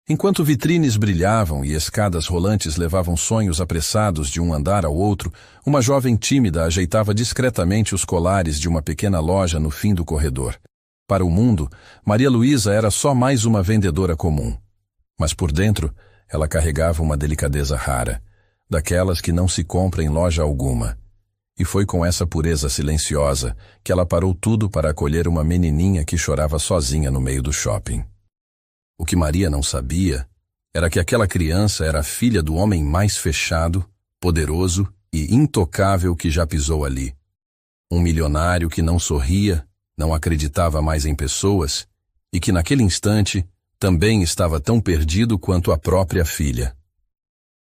Enquanto vitrines brilhavam e escadas rolantes levavam sonhos apressados de um andar ao outro, uma jovem tímida ajeitava discretamente os colares de uma pequena loja no fim do corredor. Para o mundo, Maria Luísa era só mais uma vendedora comum. Mas por dentro, ela carregava uma delicadeza rara, daquelas que não se compra em loja alguma. E foi com essa pureza silenciosa que ela parou tudo para acolher uma menininha que chorava sozinha no meio do shopping. O que Maria não sabia era que aquela criança era filha do homem mais fechado, poderoso e intocável que já pisou ali. Um milionário que não sorria, não acreditava mais em pessoas e que naquele instante também estava tão perdido quanto a própria filha.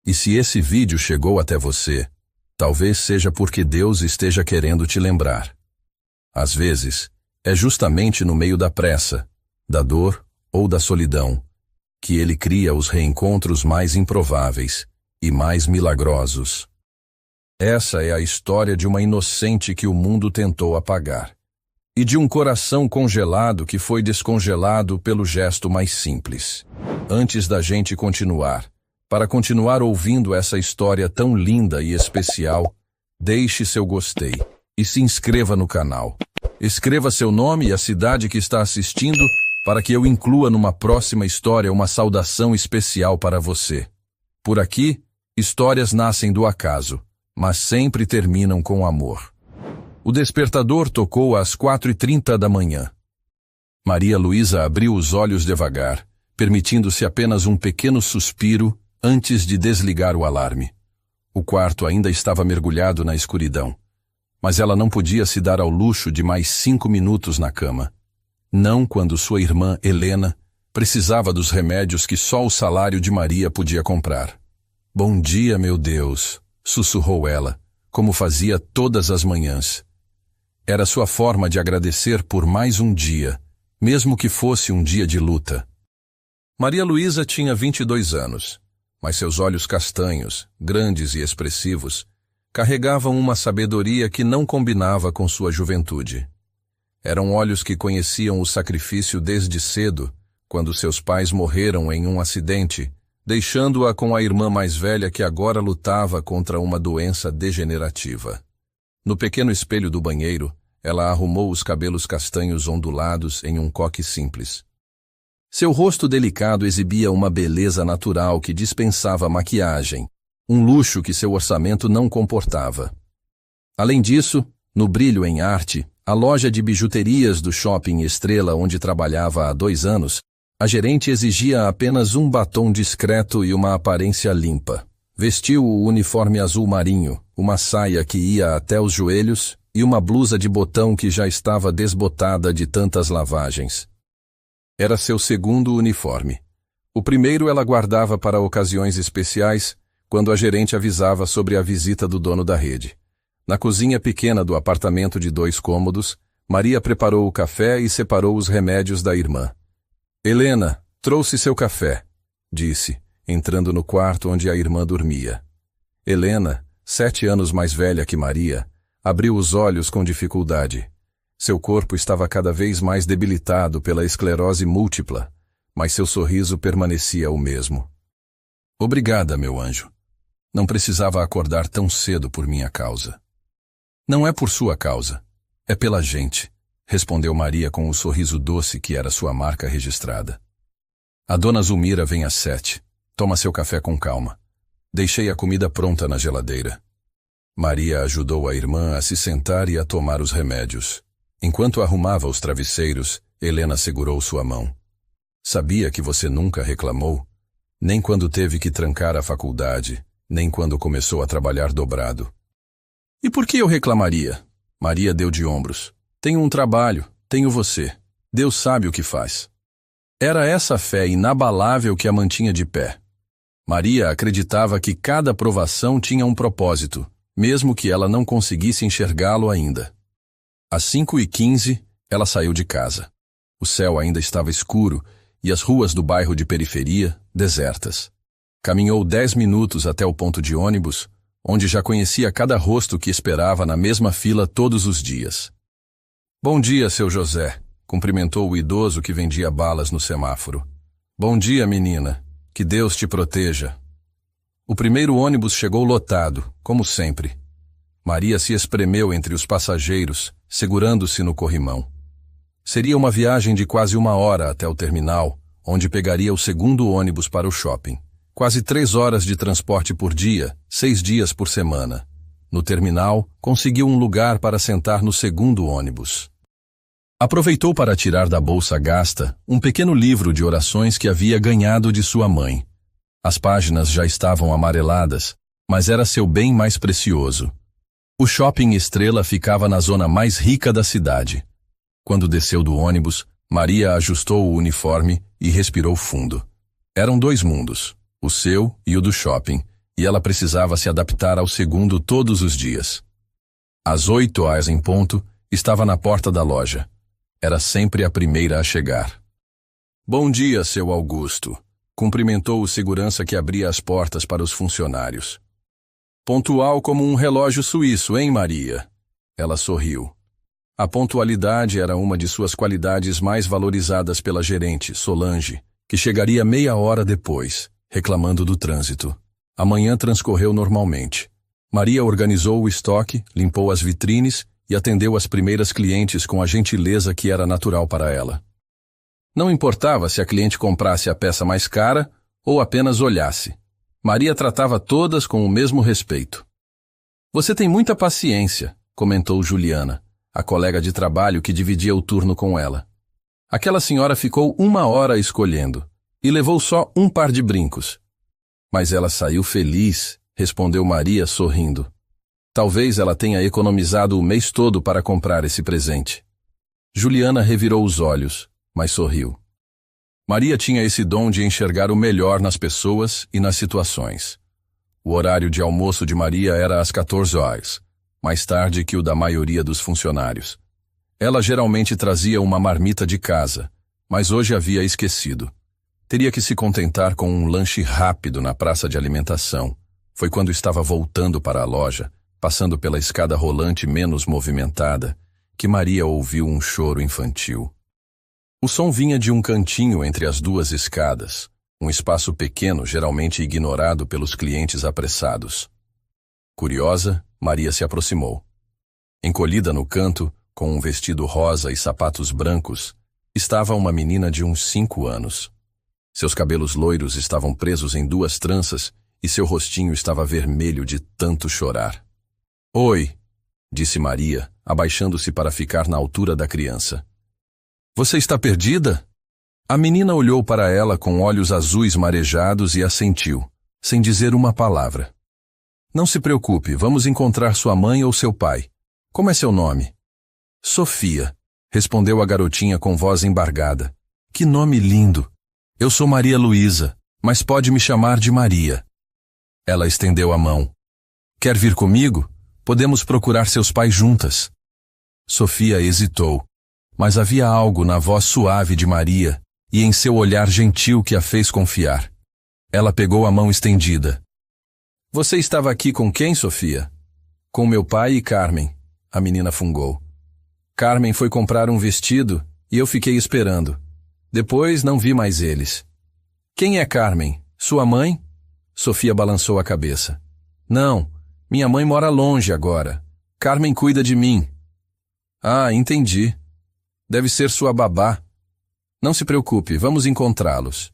E se esse vídeo chegou até você, talvez seja porque Deus esteja querendo te lembrar. Às vezes, é justamente no meio da pressa, da dor ou da solidão, que Ele cria os reencontros mais improváveis e mais milagrosos. Essa é a história de uma inocente que o mundo tentou apagar, e de um coração congelado que foi descongelado pelo gesto mais simples. Antes da gente continuar, para continuar ouvindo essa história tão linda e especial, deixe seu gostei e se inscreva no canal. Escreva seu nome e a cidade que está assistindo para que eu inclua numa próxima história uma saudação especial para você. Por aqui, histórias nascem do acaso, mas sempre terminam com amor. O despertador tocou às 4h30 da manhã. Maria Luísa abriu os olhos devagar, permitindo-se apenas um pequeno suspiro antes de desligar o alarme. O quarto ainda estava mergulhado na escuridão, mas ela não podia se dar ao luxo de mais 5 minutos na cama. Não quando sua irmã, Helena, precisava dos remédios que só o salário de Maria podia comprar. Bom dia, meu Deus, sussurrou ela, como fazia todas as manhãs. Era sua forma de agradecer por mais um dia, mesmo que fosse um dia de luta. Maria Luísa tinha 22 anos, mas seus olhos castanhos, grandes e expressivos, carregavam uma sabedoria que não combinava com sua juventude. Eram olhos que conheciam o sacrifício desde cedo, quando seus pais morreram em um acidente, deixando-a com a irmã mais velha que agora lutava contra uma doença degenerativa. No pequeno espelho do banheiro, ela arrumou os cabelos castanhos ondulados em um coque simples. Seu rosto delicado exibia uma beleza natural que dispensava maquiagem, um luxo que seu orçamento não comportava. Além disso, no brilho em arte, a loja de bijuterias do Shopping Estrela onde trabalhava há 2 anos, a gerente exigia apenas um batom discreto e uma aparência limpa. Vestiu o uniforme azul marinho, uma saia que ia até os joelhos e uma blusa de botão que já estava desbotada de tantas lavagens. Era seu segundo uniforme. O primeiro ela guardava para ocasiões especiais, quando a gerente avisava sobre a visita do dono da rede. Na cozinha pequena do apartamento de 2 cômodos, Maria preparou o café e separou os remédios da irmã. Helena, trouxe seu café, disse, entrando no quarto onde a irmã dormia. Helena, 7 anos mais velha que Maria, abriu os olhos com dificuldade. Seu corpo estava cada vez mais debilitado pela esclerose múltipla, mas seu sorriso permanecia o mesmo. Obrigada, meu anjo. Não precisava acordar tão cedo por minha causa. Não é por sua causa, é pela gente, respondeu Maria com o sorriso doce que era sua marca registrada. A dona Zulmira vem às 7. Toma seu café com calma. Deixei a comida pronta na geladeira. Maria ajudou a irmã a se sentar e a tomar os remédios. Enquanto arrumava os travesseiros, Helena segurou sua mão. Sabia que você nunca reclamou, nem quando teve que trancar a faculdade, nem quando começou a trabalhar dobrado. E por que eu reclamaria? Maria deu de ombros. Tenho um trabalho, tenho você. Deus sabe o que faz. Era essa fé inabalável que a mantinha de pé. Maria acreditava que cada provação tinha um propósito, mesmo que ela não conseguisse enxergá-lo ainda. Às 5h15, ela saiu de casa. O céu ainda estava escuro e as ruas do bairro de periferia, desertas. Caminhou 10 minutos até o ponto de ônibus, onde já conhecia cada rosto que esperava na mesma fila todos os dias. Bom dia, seu José, cumprimentou o idoso que vendia balas no semáforo. Bom dia, menina, Que Deus te proteja. O primeiro ônibus chegou lotado, como sempre. Maria se espremeu entre os passageiros, segurando-se no corrimão. Seria uma viagem de quase 1 hora até o terminal, onde pegaria o segundo ônibus para o shopping. Quase 3 horas de transporte por dia, 6 dias por semana. No terminal, conseguiu um lugar para sentar no segundo ônibus. Aproveitou para tirar da bolsa gasta um pequeno livro de orações que havia ganhado de sua mãe. As páginas já estavam amareladas, mas era seu bem mais precioso. O shopping Estrela ficava na zona mais rica da cidade. Quando desceu do ônibus, Maria ajustou o uniforme e respirou fundo. Eram 2 mundos, o seu e o do shopping, e ela precisava se adaptar ao segundo todos os dias. Às 8 horas em ponto, estava na porta da loja. Era sempre a primeira a chegar. Bom dia, seu Augusto, cumprimentou o segurança que abria as portas para os funcionários. Pontual como um relógio suíço, hein, Maria? Ela sorriu. A pontualidade era uma de suas qualidades mais valorizadas pela gerente, Solange, que chegaria meia hora depois, reclamando do trânsito. A manhã transcorreu normalmente. Maria organizou o estoque, limpou as vitrines e atendeu as primeiras clientes com a gentileza que era natural para ela. Não importava se a cliente comprasse a peça mais cara ou apenas olhasse. Maria tratava todas com o mesmo respeito. Você tem muita paciência, comentou Juliana, a colega de trabalho que dividia o turno com ela. Aquela senhora ficou 1 hora escolhendo e levou só um par de brincos. Mas ela saiu feliz, respondeu Maria sorrindo. Talvez ela tenha economizado o mês todo para comprar esse presente. Juliana revirou os olhos, mas sorriu. Maria tinha esse dom de enxergar o melhor nas pessoas e nas situações. O horário de almoço de Maria era às 14 horas, mais tarde que o da maioria dos funcionários. Ela geralmente trazia uma marmita de casa, mas hoje havia esquecido. Teria que se contentar com um lanche rápido na praça de alimentação. Foi quando estava voltando para a loja, passando pela escada rolante menos movimentada, que Maria ouviu um choro infantil. O som vinha de um cantinho entre as 2 escadas, um espaço pequeno geralmente ignorado pelos clientes apressados. Curiosa, Maria se aproximou. Encolhida no canto, com um vestido rosa e sapatos brancos, estava uma menina de uns 5 anos. Seus cabelos loiros estavam presos em 2 tranças e seu rostinho estava vermelho de tanto chorar. Oi, disse Maria, abaixando-se para ficar na altura da criança. Você está perdida? A menina olhou para ela com olhos azuis marejados e assentiu, sem dizer uma palavra. Não se preocupe, vamos encontrar sua mãe ou seu pai. Como é seu nome? Sofia, respondeu a garotinha com voz embargada. Que nome lindo! Eu sou Maria Luísa, mas pode me chamar de Maria. Ela estendeu a mão. Quer vir comigo? Podemos procurar seus pais juntas. Sofia hesitou, mas havia algo na voz suave de Maria e em seu olhar gentil que a fez confiar. Ela pegou a mão estendida. Você estava aqui com quem, Sofia? Com meu pai e Carmen, a menina fungou. Carmen foi comprar um vestido e eu fiquei esperando. Depois não vi mais eles. Quem é Carmen? Sua mãe? Sofia balançou a cabeça. Não, minha mãe mora longe agora. Carmen cuida de mim. Ah, entendi. Deve ser sua babá. Não se preocupe, vamos encontrá-los.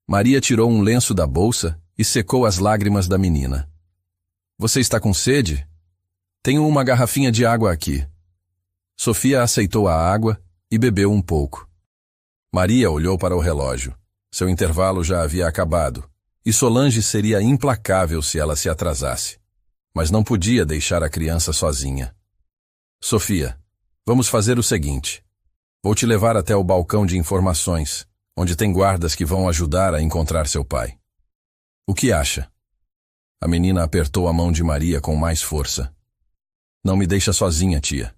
Maria tirou um lenço da bolsa e secou as lágrimas da menina. Você está com sede? Tenho uma garrafinha de água aqui. Sofia aceitou a água e bebeu um pouco. Maria olhou para o relógio. Seu intervalo já havia acabado, e Solange seria implacável se ela se atrasasse. Mas não podia deixar a criança sozinha. Sofia, vamos fazer o seguinte. Vou te levar até o balcão de informações, onde tem guardas que vão ajudar a encontrar seu pai. O que acha? A menina apertou a mão de Maria com mais força. Não me deixa sozinha, tia.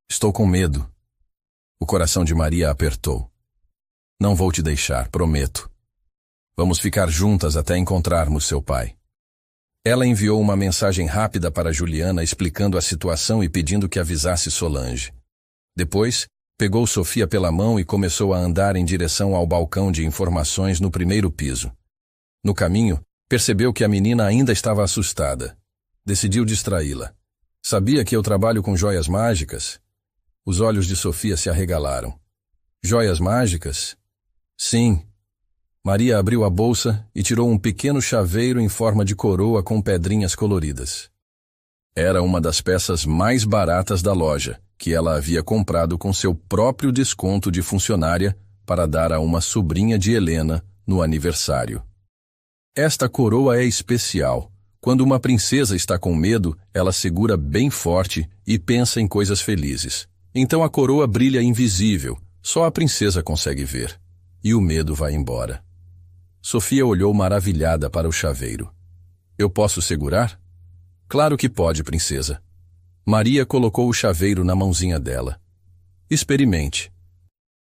Estou com medo. O coração de Maria apertou. Não vou te deixar, prometo. Vamos ficar juntas até encontrarmos seu pai. Ela enviou uma mensagem rápida para Juliana explicando a situação e pedindo que avisasse Solange. Depois, pegou Sofia pela mão e começou a andar em direção ao balcão de informações no primeiro piso. No caminho, percebeu que a menina ainda estava assustada. Decidiu distraí-la. Sabia que eu trabalho com joias mágicas? Os olhos de Sofia se arregalaram. Joias mágicas? Sim. Maria abriu a bolsa e tirou um pequeno chaveiro em forma de coroa com pedrinhas coloridas. Era uma das peças mais baratas da loja, que ela havia comprado com seu próprio desconto de funcionária para dar a uma sobrinha de Helena no aniversário. Esta coroa é especial. Quando uma princesa está com medo, ela segura bem forte e pensa em coisas felizes. Então a coroa brilha invisível, só a princesa consegue ver. E o medo vai embora. Sofia olhou maravilhada para o chaveiro. Eu posso segurar? Claro que pode, princesa. Maria colocou o chaveiro na mãozinha dela. Experimente.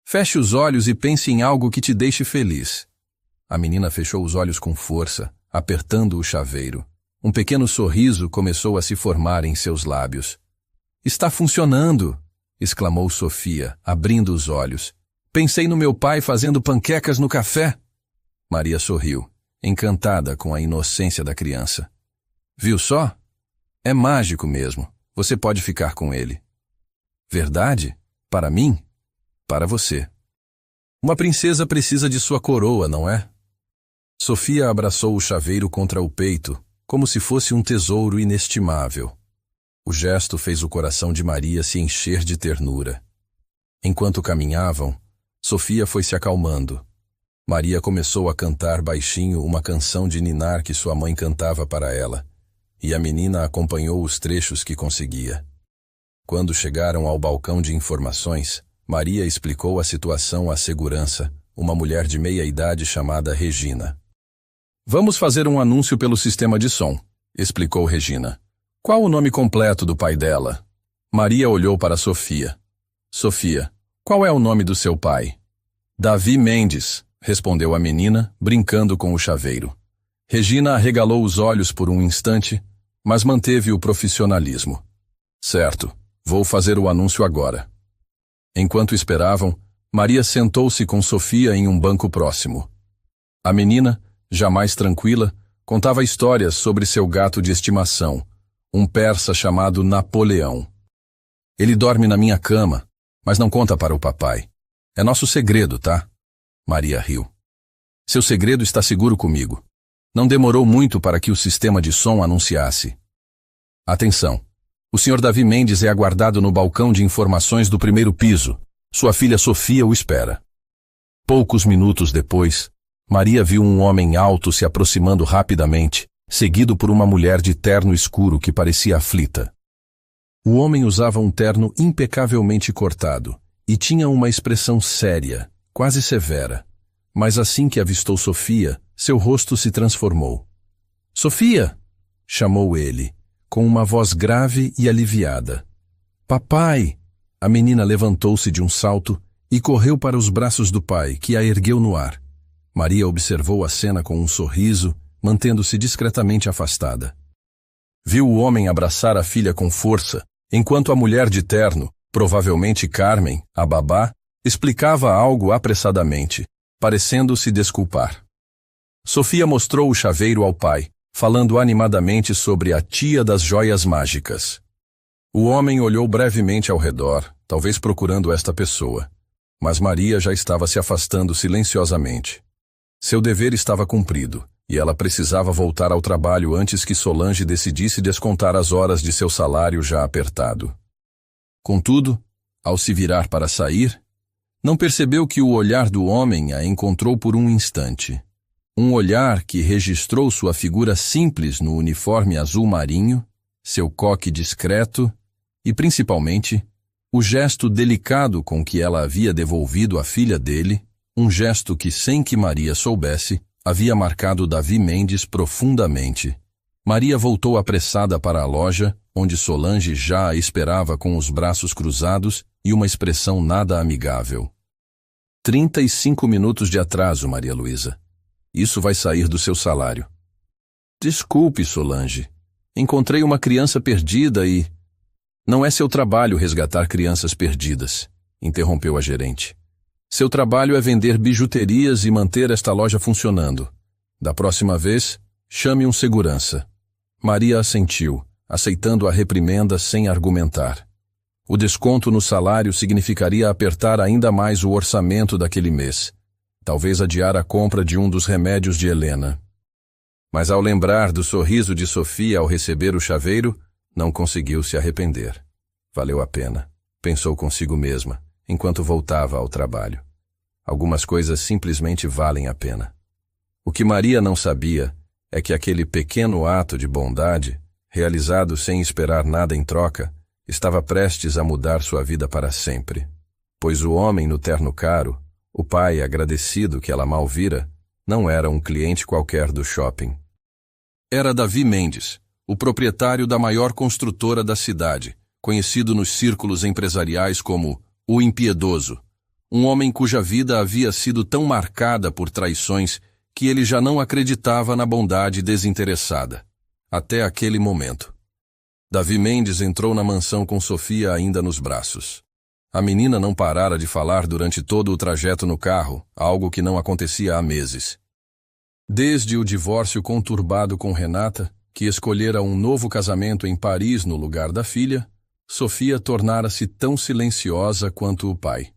Feche os olhos e pense em algo que te deixe feliz. A menina fechou os olhos com força, apertando o chaveiro. Um pequeno sorriso começou a se formar em seus lábios. Está funcionando! Exclamou Sofia, abrindo os olhos. Pensei no meu pai fazendo panquecas no café. Maria sorriu, encantada com a inocência da criança. Viu só? É mágico mesmo. Você pode ficar com ele. Verdade? Para mim? Para você. Uma princesa precisa de sua coroa, não é? Sofia abraçou o chaveiro contra o peito, como se fosse um tesouro inestimável. O gesto fez o coração de Maria se encher de ternura. Enquanto caminhavam, Sofia foi se acalmando. Maria começou a cantar baixinho uma canção de ninar que sua mãe cantava para ela, e a menina acompanhou os trechos que conseguia. Quando chegaram ao balcão de informações, Maria explicou a situação à segurança, uma mulher de meia idade chamada Regina. Vamos fazer um anúncio pelo sistema de som, explicou Regina. Qual o nome completo do pai dela? Maria olhou para Sofia. Sofia, qual é o nome do seu pai? Davi Mendes, respondeu a menina, brincando com o chaveiro. Regina arregalou os olhos por um instante, mas manteve o profissionalismo. Certo, vou fazer o anúncio agora. Enquanto esperavam, Maria sentou-se com Sofia em um banco próximo. A menina, já mais tranquila, contava histórias sobre seu gato de estimação, um persa chamado Napoleão. Ele dorme na minha cama, mas não conta para o papai. É nosso segredo, tá? Maria riu. Seu segredo está seguro comigo. Não demorou muito para que o sistema de som anunciasse. Atenção! O Sr. Davi Mendes é aguardado no balcão de informações do primeiro piso. Sua filha Sofia o espera. Poucos minutos depois, Maria viu um homem alto se aproximando rapidamente, seguido por uma mulher de terno escuro que parecia aflita. O homem usava um terno impecavelmente cortado e tinha uma expressão séria, quase severa. Mas assim que avistou Sofia, seu rosto se transformou. Sofia! Chamou ele, com uma voz grave e aliviada. Papai! A menina levantou-se de um salto e correu para os braços do pai, que a ergueu no ar. Maria observou a cena com um sorriso, mantendo-se discretamente afastada. Viu o homem abraçar a filha com força, enquanto a mulher de terno, provavelmente Carmen, a babá, explicava algo apressadamente, parecendo se desculpar. Sofia mostrou o chaveiro ao pai, falando animadamente sobre a tia das joias mágicas. O homem olhou brevemente ao redor, talvez procurando esta pessoa, mas Maria já estava se afastando silenciosamente. Seu dever estava cumprido, e ela precisava voltar ao trabalho antes que Solange decidisse descontar as horas de seu salário já apertado. Contudo, ao se virar para sair, não percebeu que o olhar do homem a encontrou por um instante. Um olhar que registrou sua figura simples no uniforme azul marinho, seu coque discreto e, principalmente, o gesto delicado com que ela havia devolvido a filha dele, um gesto que, sem que Maria soubesse, havia marcado Davi Mendes profundamente. Maria voltou apressada para a loja, onde Solange já a esperava com os braços cruzados e uma expressão nada amigável. 35 minutos de atraso, Maria Luísa. Isso vai sair do seu salário. Desculpe, Solange. Encontrei uma criança perdida e... Não é seu trabalho resgatar crianças perdidas, interrompeu a gerente. Seu trabalho é vender bijuterias e manter esta loja funcionando. Da próxima vez, chame um segurança. Maria assentiu, aceitando a reprimenda sem argumentar. O desconto no salário significaria apertar ainda mais o orçamento daquele mês. Talvez adiar a compra de um dos remédios de Helena. Mas ao lembrar do sorriso de Sofia ao receber o chaveiro, não conseguiu se arrepender. Valeu a pena, pensou consigo mesma, enquanto voltava ao trabalho. Algumas coisas simplesmente valem a pena. O que Maria não sabia é que aquele pequeno ato de bondade, realizado sem esperar nada em troca, estava prestes a mudar sua vida para sempre. Pois o homem no terno caro, o pai agradecido que ela mal vira, não era um cliente qualquer do shopping. Era Davi Mendes, o proprietário da maior construtora da cidade, conhecido nos círculos empresariais como o Impiedoso, um homem cuja vida havia sido tão marcada por traições que ele já não acreditava na bondade desinteressada. Até aquele momento. Davi Mendes entrou na mansão com Sofia ainda nos braços. A menina não parara de falar durante todo o trajeto no carro, algo que não acontecia há meses. Desde o divórcio conturbado com Renata, que escolhera um novo casamento em Paris no lugar da filha, Sofia tornara-se tão silenciosa quanto o pai.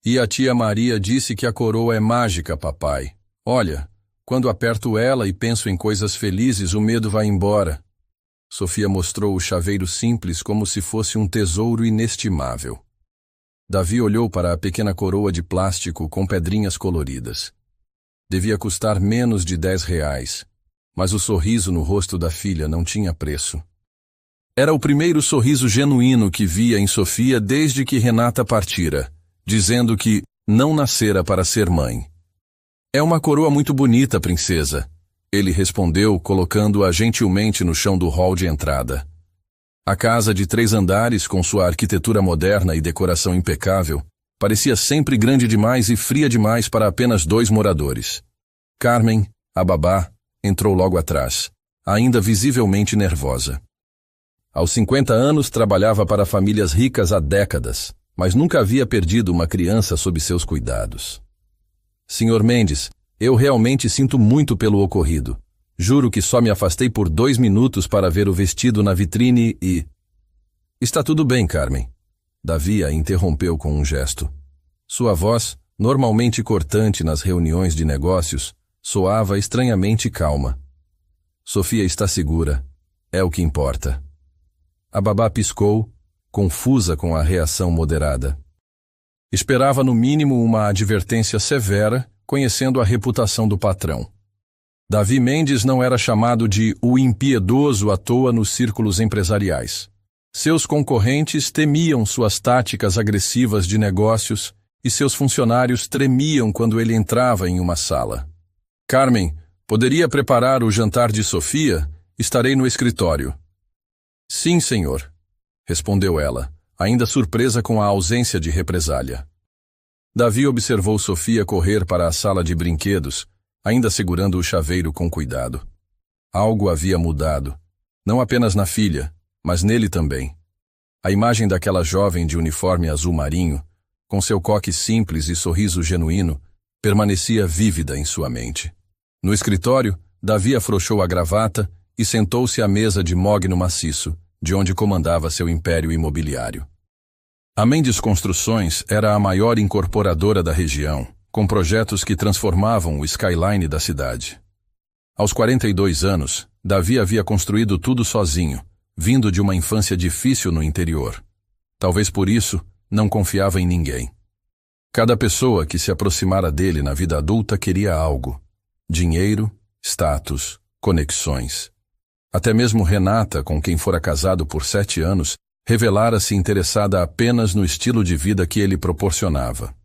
E a tia Maria disse que a coroa é mágica, papai. Olha, quando aperto ela e penso em coisas felizes, o medo vai embora. Sofia mostrou o chaveiro simples como se fosse um tesouro inestimável. Davi olhou para a pequena coroa de plástico com pedrinhas coloridas. Devia custar menos de R$10, mas o sorriso no rosto da filha não tinha preço. Era o primeiro sorriso genuíno que via em Sofia desde que Renata partira, dizendo que não nascera para ser mãe. É uma coroa muito bonita, princesa. Ele respondeu, colocando-a gentilmente no chão do hall de entrada. A casa de 3 andares, com sua arquitetura moderna e decoração impecável, parecia sempre grande demais e fria demais para apenas 2 moradores. Carmen, a babá, entrou logo atrás, ainda visivelmente nervosa. Aos 50 anos trabalhava para famílias ricas há décadas, mas nunca havia perdido uma criança sob seus cuidados. Senhor Mendes, eu realmente sinto muito pelo ocorrido. Juro que só me afastei por 2 minutos para ver o vestido na vitrine e... Está tudo bem, Carmen. Davi a interrompeu com um gesto. Sua voz, normalmente cortante nas reuniões de negócios, soava estranhamente calma. Sofia está segura. É o que importa. A babá piscou, confusa com a reação moderada. Esperava no mínimo uma advertência severa, conhecendo a reputação do patrão. Davi Mendes não era chamado de o impiedoso à toa nos círculos empresariais. Seus concorrentes temiam suas táticas agressivas de negócios e seus funcionários tremiam quando ele entrava em uma sala. Carmen, poderia preparar o jantar de Sofia? Estarei no escritório. Sim, senhor, respondeu ela, ainda surpresa com a ausência de represália. Davi observou Sofia correr para a sala de brinquedos, ainda segurando o chaveiro com cuidado. Algo havia mudado, não apenas na filha, mas nele também. A imagem daquela jovem de uniforme azul marinho, com seu coque simples e sorriso genuíno, permanecia vívida em sua mente. No escritório, Davi afrouxou a gravata e sentou-se à mesa de mogno maciço, de onde comandava seu império imobiliário. A Mendes Construções era a maior incorporadora da região, com projetos que transformavam o skyline da cidade. Aos 42 anos, Davi havia construído tudo sozinho, vindo de uma infância difícil no interior. Talvez por isso, não confiava em ninguém. Cada pessoa que se aproximara dele na vida adulta queria algo: dinheiro, status, conexões. Até mesmo Renata, com quem fora casado por 7 anos, revelara-se interessada apenas no estilo de vida que ele proporcionava.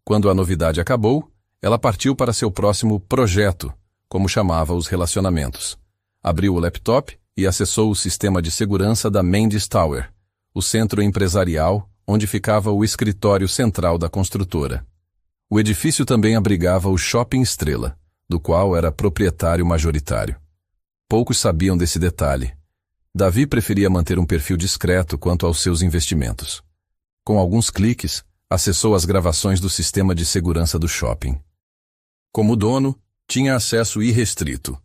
Quando a novidade acabou, ela partiu para seu próximo projeto, como chamava os relacionamentos. Abriu o laptop e acessou o sistema de segurança da Mendes Tower, o centro empresarial onde ficava o escritório central da construtora. O edifício também abrigava o Shopping Estrela, do qual era proprietário majoritário. Poucos sabiam desse detalhe. Davi preferia manter um perfil discreto quanto aos seus investimentos. Com alguns cliques, acessou as gravações do sistema de segurança do shopping. Como dono, Tinha acesso irrestrito.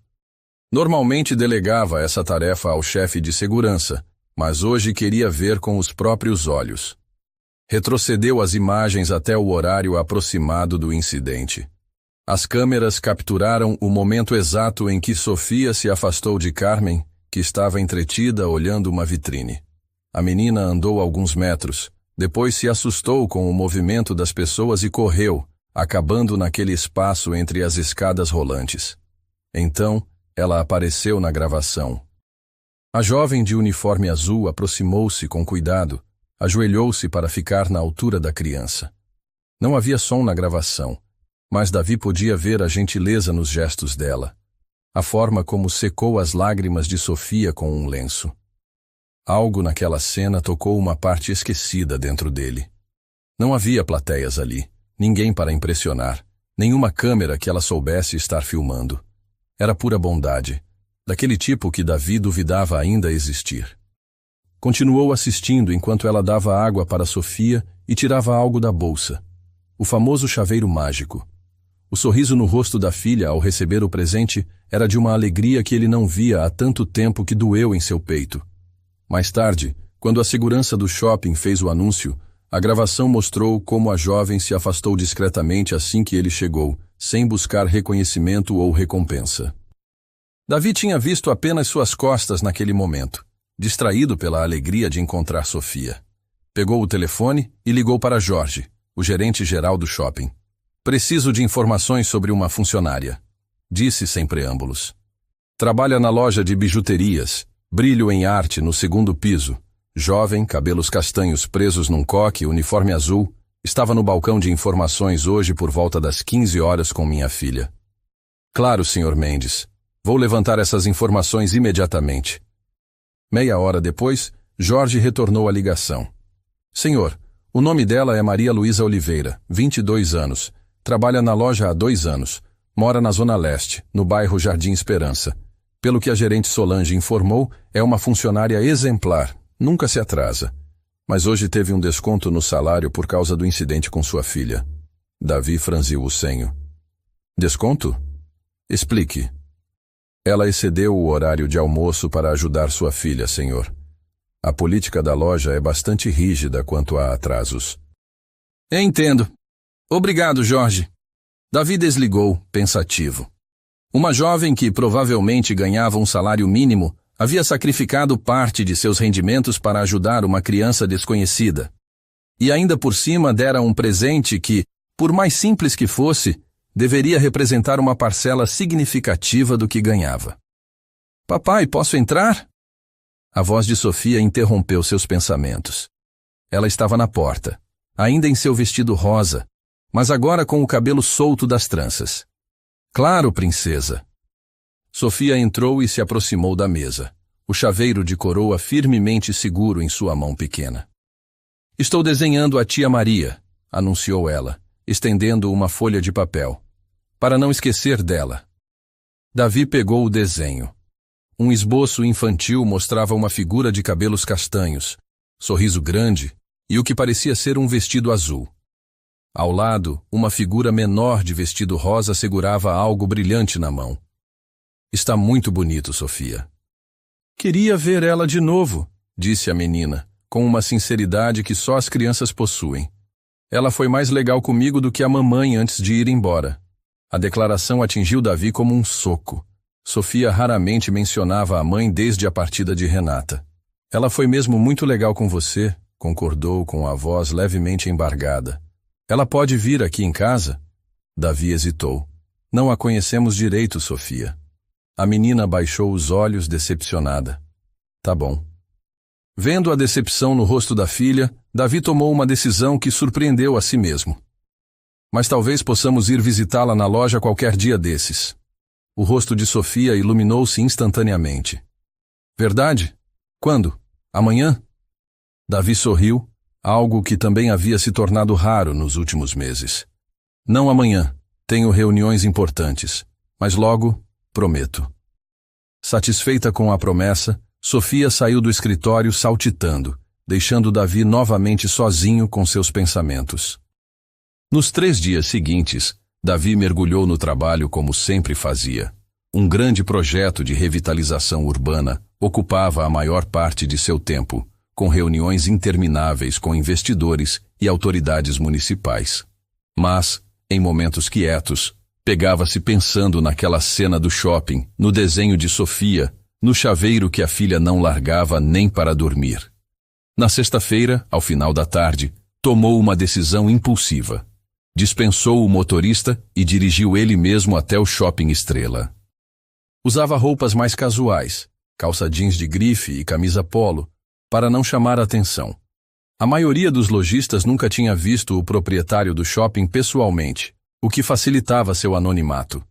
Normalmente delegava essa tarefa ao chefe de segurança, mas hoje queria ver com os próprios olhos. Retrocedeu as imagens até o horário aproximado do incidente. As câmeras capturaram o momento exato em que Sofia se afastou de Carmen, que estava entretida olhando uma vitrine. A menina andou alguns metros, depois se assustou com o movimento das pessoas e correu, acabando naquele espaço entre as escadas rolantes. Então, ela apareceu na gravação. A jovem de uniforme azul aproximou-se com cuidado, ajoelhou-se para ficar na altura da criança. Não havia som na gravação, mas Davi podia ver a gentileza nos gestos dela, a forma como secou as lágrimas de Sofia com um lenço. Algo naquela cena tocou uma parte esquecida dentro dele. Não havia plateias ali, ninguém para impressionar, nenhuma câmera que ela soubesse estar filmando. Era pura bondade, daquele tipo que Davi duvidava ainda existir. Continuou assistindo enquanto ela dava água para Sofia e tirava algo da bolsa. O famoso chaveiro mágico. O sorriso no rosto da filha ao receber o presente era de uma alegria que ele não via há tanto tempo que doeu em seu peito. Mais tarde, quando a segurança do shopping fez o anúncio, a gravação mostrou como a jovem se afastou discretamente assim que ele chegou, sem buscar reconhecimento ou recompensa. Davi tinha visto apenas suas costas naquele momento, distraído pela alegria de encontrar Sofia. Pegou o telefone e ligou para Jorge, o gerente-geral do shopping. Preciso de informações sobre uma funcionária, disse sem preâmbulos. Trabalha na loja de bijuterias, brilho em arte no segundo piso. Jovem, cabelos castanhos presos num coque, uniforme azul, estava no balcão de informações hoje por volta das 15 horas com minha filha. Claro, Sr. Mendes. Vou levantar essas informações imediatamente. Meia hora depois, Jorge retornou a ligação. Senhor, o nome dela é Maria Luísa Oliveira, 22 anos. Trabalha na loja há 2 anos. Mora na Zona Leste, no bairro Jardim Esperança. Pelo que a gerente Solange informou, é uma funcionária exemplar. Nunca se atrasa. Mas hoje teve um desconto no salário por causa do incidente com sua filha. Davi franziu o senho. Desconto? Explique. Ela excedeu o horário de almoço para ajudar sua filha, senhor. A política da loja é bastante rígida quanto a atrasos. Entendo. Obrigado, Jorge. Davi desligou, pensativo. Uma jovem que provavelmente ganhava um salário mínimo havia sacrificado parte de seus rendimentos para ajudar uma criança desconhecida. E ainda por cima dera um presente que, por mais simples que fosse, deveria representar uma parcela significativa do que ganhava. Papai, posso entrar? A voz de Sofia interrompeu seus pensamentos. Ela estava na porta, ainda em seu vestido rosa, mas agora com o cabelo solto das tranças. Claro, princesa. Sofia entrou e se aproximou da mesa, o chaveiro de coroa firmemente seguro em sua mão pequena. Estou desenhando a tia Maria, anunciou ela, estendendo uma folha de papel, para não esquecer dela. Davi pegou o desenho. Um esboço infantil mostrava uma figura de cabelos castanhos, sorriso grande e o que parecia ser um vestido azul. Ao lado, uma figura menor de vestido rosa segurava algo brilhante na mão. Está muito bonito, Sofia. Queria ver ela de novo, disse a menina, com uma sinceridade que só as crianças possuem. Ela foi mais legal comigo do que a mamãe antes de ir embora. A declaração atingiu Davi como um soco. Sofia raramente mencionava a mãe desde a partida de Renata. Ela foi mesmo muito legal com você, concordou com a voz levemente embargada. Ela pode vir aqui em casa? Davi hesitou. Não a conhecemos direito, Sofia. A menina baixou os olhos decepcionada. Tá bom. Vendo a decepção no rosto da filha, Davi tomou uma decisão que surpreendeu a si mesmo. Mas talvez possamos ir visitá-la na loja qualquer dia desses. O rosto de Sofia iluminou-se instantaneamente. Verdade? Quando? Amanhã? Davi sorriu, algo que também havia se tornado raro nos últimos meses. Não amanhã. Tenho reuniões importantes. Mas logo, prometo. Satisfeita com a promessa, Sofia saiu do escritório saltitando, deixando Davi novamente sozinho com seus pensamentos. Nos 3 dias seguintes, Davi mergulhou no trabalho como sempre fazia. Um grande projeto de revitalização urbana ocupava a maior parte de seu tempo, com reuniões intermináveis com investidores e autoridades municipais. Mas, em momentos quietos, pegava-se pensando naquela cena do shopping, no desenho de Sofia, no chaveiro que a filha não largava nem para dormir. Na sexta-feira, ao final da tarde, tomou uma decisão impulsiva. Dispensou o motorista e dirigiu ele mesmo até o Shopping Estrela. Usava roupas mais casuais, calça jeans de grife e camisa polo, para não chamar a atenção. A maioria dos lojistas nunca tinha visto o proprietário do shopping pessoalmente, o que facilitava seu anonimato.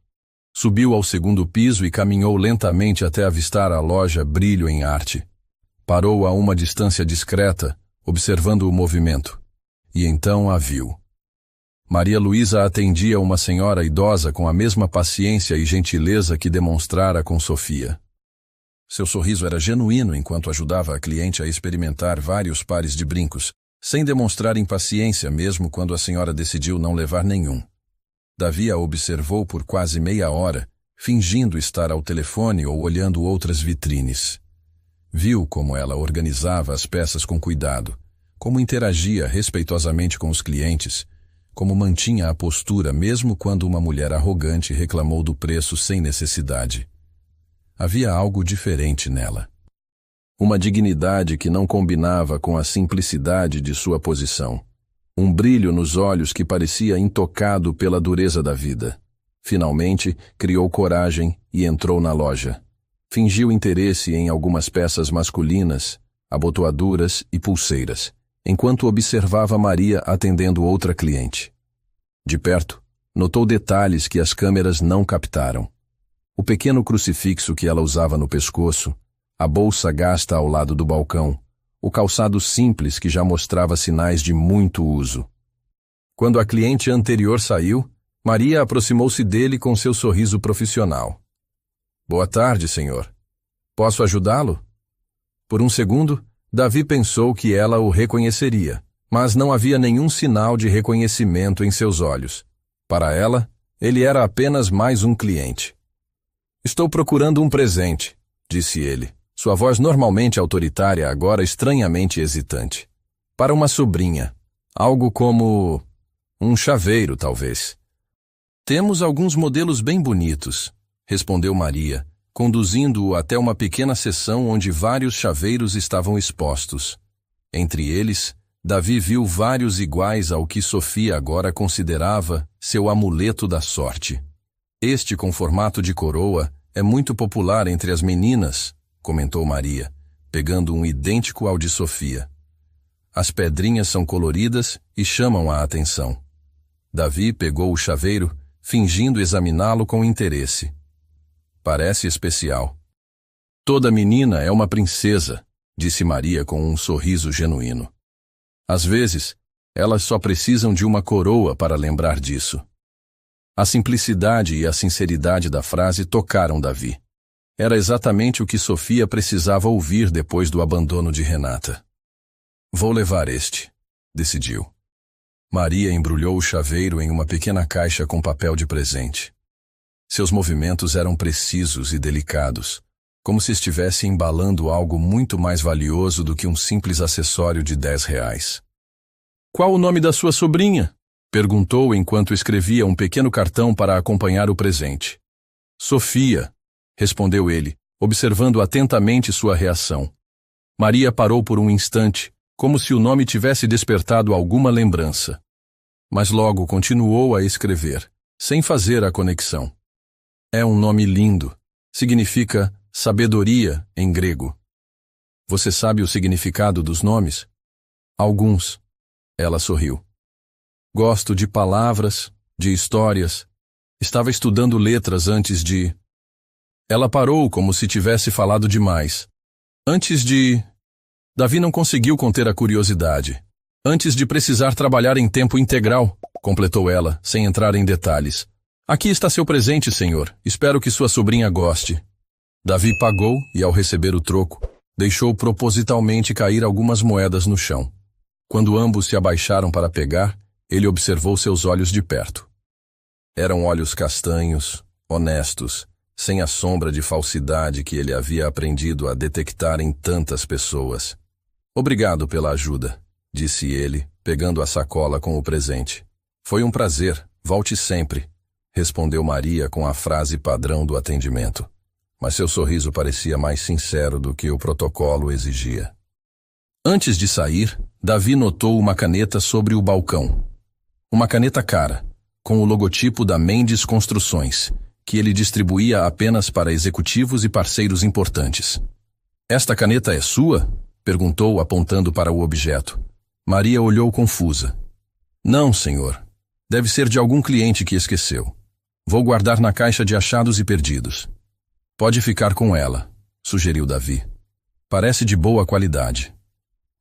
Subiu ao segundo piso e caminhou lentamente até avistar a loja Brilho em Arte. Parou a uma distância discreta, observando o movimento, e então a viu. Maria Luísa atendia uma senhora idosa com a mesma paciência e gentileza que demonstrara com Sofia. Seu sorriso era genuíno enquanto ajudava a cliente a experimentar vários pares de brincos, sem demonstrar impaciência mesmo quando a senhora decidiu não levar nenhum. Davi a observou por quase meia hora, fingindo estar ao telefone ou olhando outras vitrines. Viu como ela organizava as peças com cuidado, como interagia respeitosamente com os clientes, como mantinha a postura mesmo quando uma mulher arrogante reclamou do preço sem necessidade. Havia algo diferente nela. Uma dignidade que não combinava com a simplicidade de sua posição. Um brilho nos olhos que parecia intocado pela dureza da vida. Finalmente, criou coragem e entrou na loja. Fingiu interesse em algumas peças masculinas, abotoaduras e pulseiras, enquanto observava Maria atendendo outra cliente. De perto, notou detalhes que as câmeras não captaram. O pequeno crucifixo que ela usava no pescoço, a bolsa gasta ao lado do balcão, o calçado simples que já mostrava sinais de muito uso. Quando a cliente anterior saiu, Maria aproximou-se dele com seu sorriso profissional. Boa tarde, senhor. Posso ajudá-lo? Por um segundo, Davi pensou que ela o reconheceria, mas não havia nenhum sinal de reconhecimento em seus olhos. Para ela, ele era apenas mais um cliente. Estou procurando um presente, disse ele, sua voz normalmente autoritária agora estranhamente hesitante. Para uma sobrinha. Algo como um chaveiro, talvez. Temos alguns modelos bem bonitos, respondeu Maria, conduzindo-o até uma pequena seção onde vários chaveiros estavam expostos. Entre eles, Davi viu vários iguais ao que Sofia agora considerava seu amuleto da sorte. Este com formato de coroa é muito popular entre as meninas, comentou Maria, pegando um idêntico ao de Sofia. As pedrinhas são coloridas e chamam a atenção. Davi pegou o chaveiro, fingindo examiná-lo com interesse. Parece especial. Toda menina é uma princesa, disse Maria com um sorriso genuíno. Às vezes, elas só precisam de uma coroa para lembrar disso. A simplicidade e a sinceridade da frase tocaram Davi. Era exatamente o que Sofia precisava ouvir depois do abandono de Renata. Vou levar este, decidiu. Maria embrulhou o chaveiro em uma pequena caixa com papel de presente. Seus movimentos eram precisos e delicados, como se estivesse embalando algo muito mais valioso do que um simples acessório de R$ 10. Qual o nome da sua sobrinha? Perguntou enquanto escrevia um pequeno cartão para acompanhar o presente. Sofia, respondeu ele, observando atentamente sua reação. Maria parou por um instante, como se o nome tivesse despertado alguma lembrança. Mas logo continuou a escrever, sem fazer a conexão. É um nome lindo. Significa sabedoria em grego. Você sabe o significado dos nomes? Alguns. Ela sorriu. Gosto de palavras, de histórias. Estava estudando letras antes de... Ela parou como se tivesse falado demais. Antes de... Davi não conseguiu conter a curiosidade. Antes de precisar trabalhar em tempo integral, completou ela, sem entrar em detalhes. Aqui está seu presente, senhor. Espero que sua sobrinha goste. Davi pagou e, ao receber o troco, deixou propositalmente cair algumas moedas no chão. Quando ambos se abaixaram para pegar, ele observou seus olhos de perto. Eram olhos castanhos, honestos, sem a sombra de falsidade que ele havia aprendido a detectar em tantas pessoas. Obrigado pela ajuda, disse ele, pegando a sacola com o presente. Foi um prazer, volte sempre, respondeu Maria com a frase padrão do atendimento. Mas seu sorriso parecia mais sincero do que o protocolo exigia. Antes de sair, Davi notou uma caneta sobre o balcão. Uma caneta cara, com o logotipo da Mendes Construções, que ele distribuía apenas para executivos e parceiros importantes. Esta caneta é sua? Perguntou, apontando para o objeto. Maria olhou confusa. Não, senhor. Deve ser de algum cliente que esqueceu. Vou guardar na caixa de achados e perdidos. Pode ficar com ela, sugeriu Davi. Parece de boa qualidade.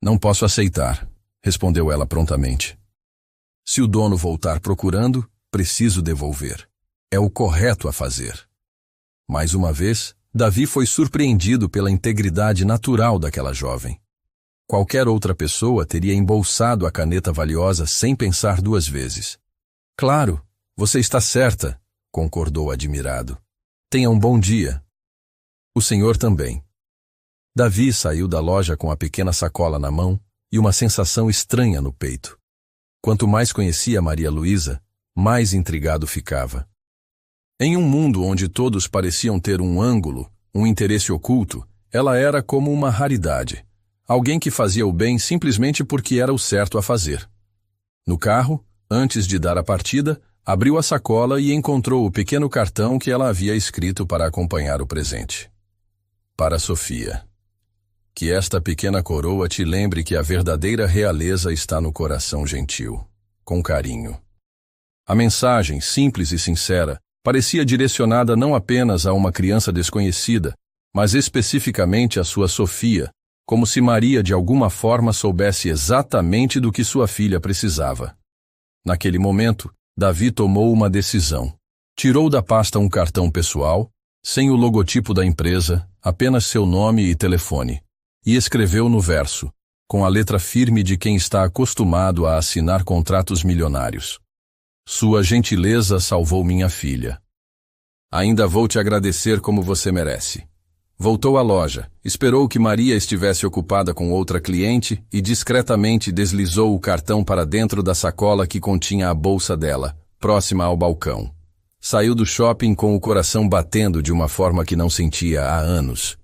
Não posso aceitar, respondeu ela prontamente. Se o dono voltar procurando, preciso devolver. É o correto a fazer. Mais uma vez, Davi foi surpreendido pela integridade natural daquela jovem. Qualquer outra pessoa teria embolsado a caneta valiosa sem pensar duas vezes. Claro, você está certa, concordou admirado. Tenha um bom dia. O senhor também. Davi saiu da loja com a pequena sacola na mão e uma sensação estranha no peito. Quanto mais conhecia Maria Luísa, mais intrigado ficava. Em um mundo onde todos pareciam ter um ângulo, um interesse oculto, ela era como uma raridade. Alguém que fazia o bem simplesmente porque era o certo a fazer. No carro, antes de dar a partida, abriu a sacola e encontrou o pequeno cartão que ela havia escrito para acompanhar o presente. Para Sofia. Que esta pequena coroa te lembre que a verdadeira realeza está no coração gentil. Com carinho. A mensagem, simples e sincera, parecia direcionada não apenas a uma criança desconhecida, mas especificamente a sua Sofia, como se Maria de alguma forma soubesse exatamente do que sua filha precisava. Naquele momento, Davi tomou uma decisão. Tirou da pasta um cartão pessoal, sem o logotipo da empresa, apenas seu nome e telefone, e escreveu no verso, com a letra firme de quem está acostumado a assinar contratos milionários. Sua gentileza salvou minha filha. Ainda vou te agradecer como você merece. Voltou à loja, esperou que Maria estivesse ocupada com outra cliente e discretamente deslizou o cartão para dentro da sacola que continha a bolsa dela, próxima ao balcão. Saiu do shopping com o coração batendo de uma forma que não sentia há anos.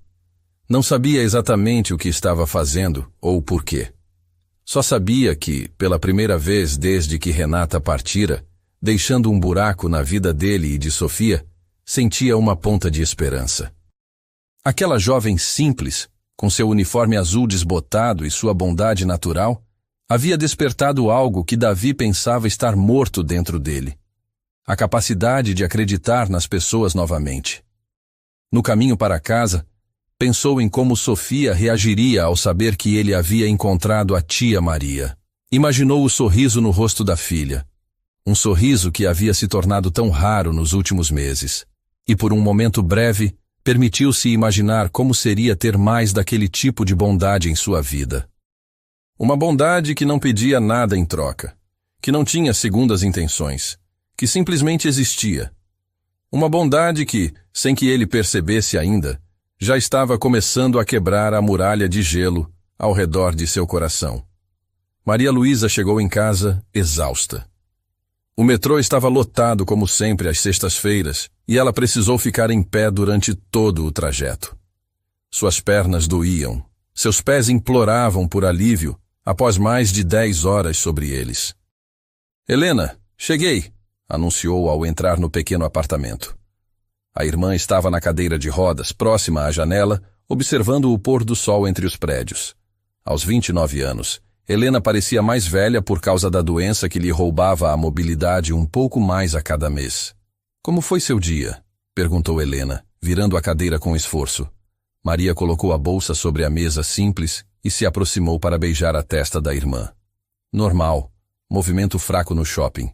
Não sabia exatamente o que estava fazendo ou por quê. Só sabia que, pela primeira vez desde que Renata partira, deixando um buraco na vida dele e de Sofia, sentia uma ponta de esperança. Aquela jovem simples, com seu uniforme azul desbotado e sua bondade natural, havia despertado algo que Davi pensava estar morto dentro dele. A capacidade de acreditar nas pessoas novamente. No caminho para casa, pensou em como Sofia reagiria ao saber que ele havia encontrado a tia Maria. Imaginou o sorriso no rosto da filha. Um sorriso que havia se tornado tão raro nos últimos meses. E por um momento breve, permitiu-se imaginar como seria ter mais daquele tipo de bondade em sua vida. Uma bondade que não pedia nada em troca, que não tinha segundas intenções, que simplesmente existia. Uma bondade que, sem que ele percebesse ainda, já estava começando a quebrar a muralha de gelo ao redor de seu coração. Maria Luísa chegou em casa exausta. O metrô estava lotado como sempre às sextas-feiras e ela precisou ficar em pé durante todo o trajeto. Suas pernas doíam, seus pés imploravam por alívio após mais de 10 horas sobre eles. Helena, cheguei, anunciou ao entrar no pequeno apartamento. A irmã estava na cadeira de rodas, próxima à janela, observando o pôr do sol entre os prédios. Aos 29 anos, Helena parecia mais velha por causa da doença que lhe roubava a mobilidade um pouco mais a cada mês. Como foi seu dia? Perguntou Helena, virando a cadeira com esforço. Maria colocou a bolsa sobre a mesa simples e se aproximou para beijar a testa da irmã. Normal, movimento fraco no shopping.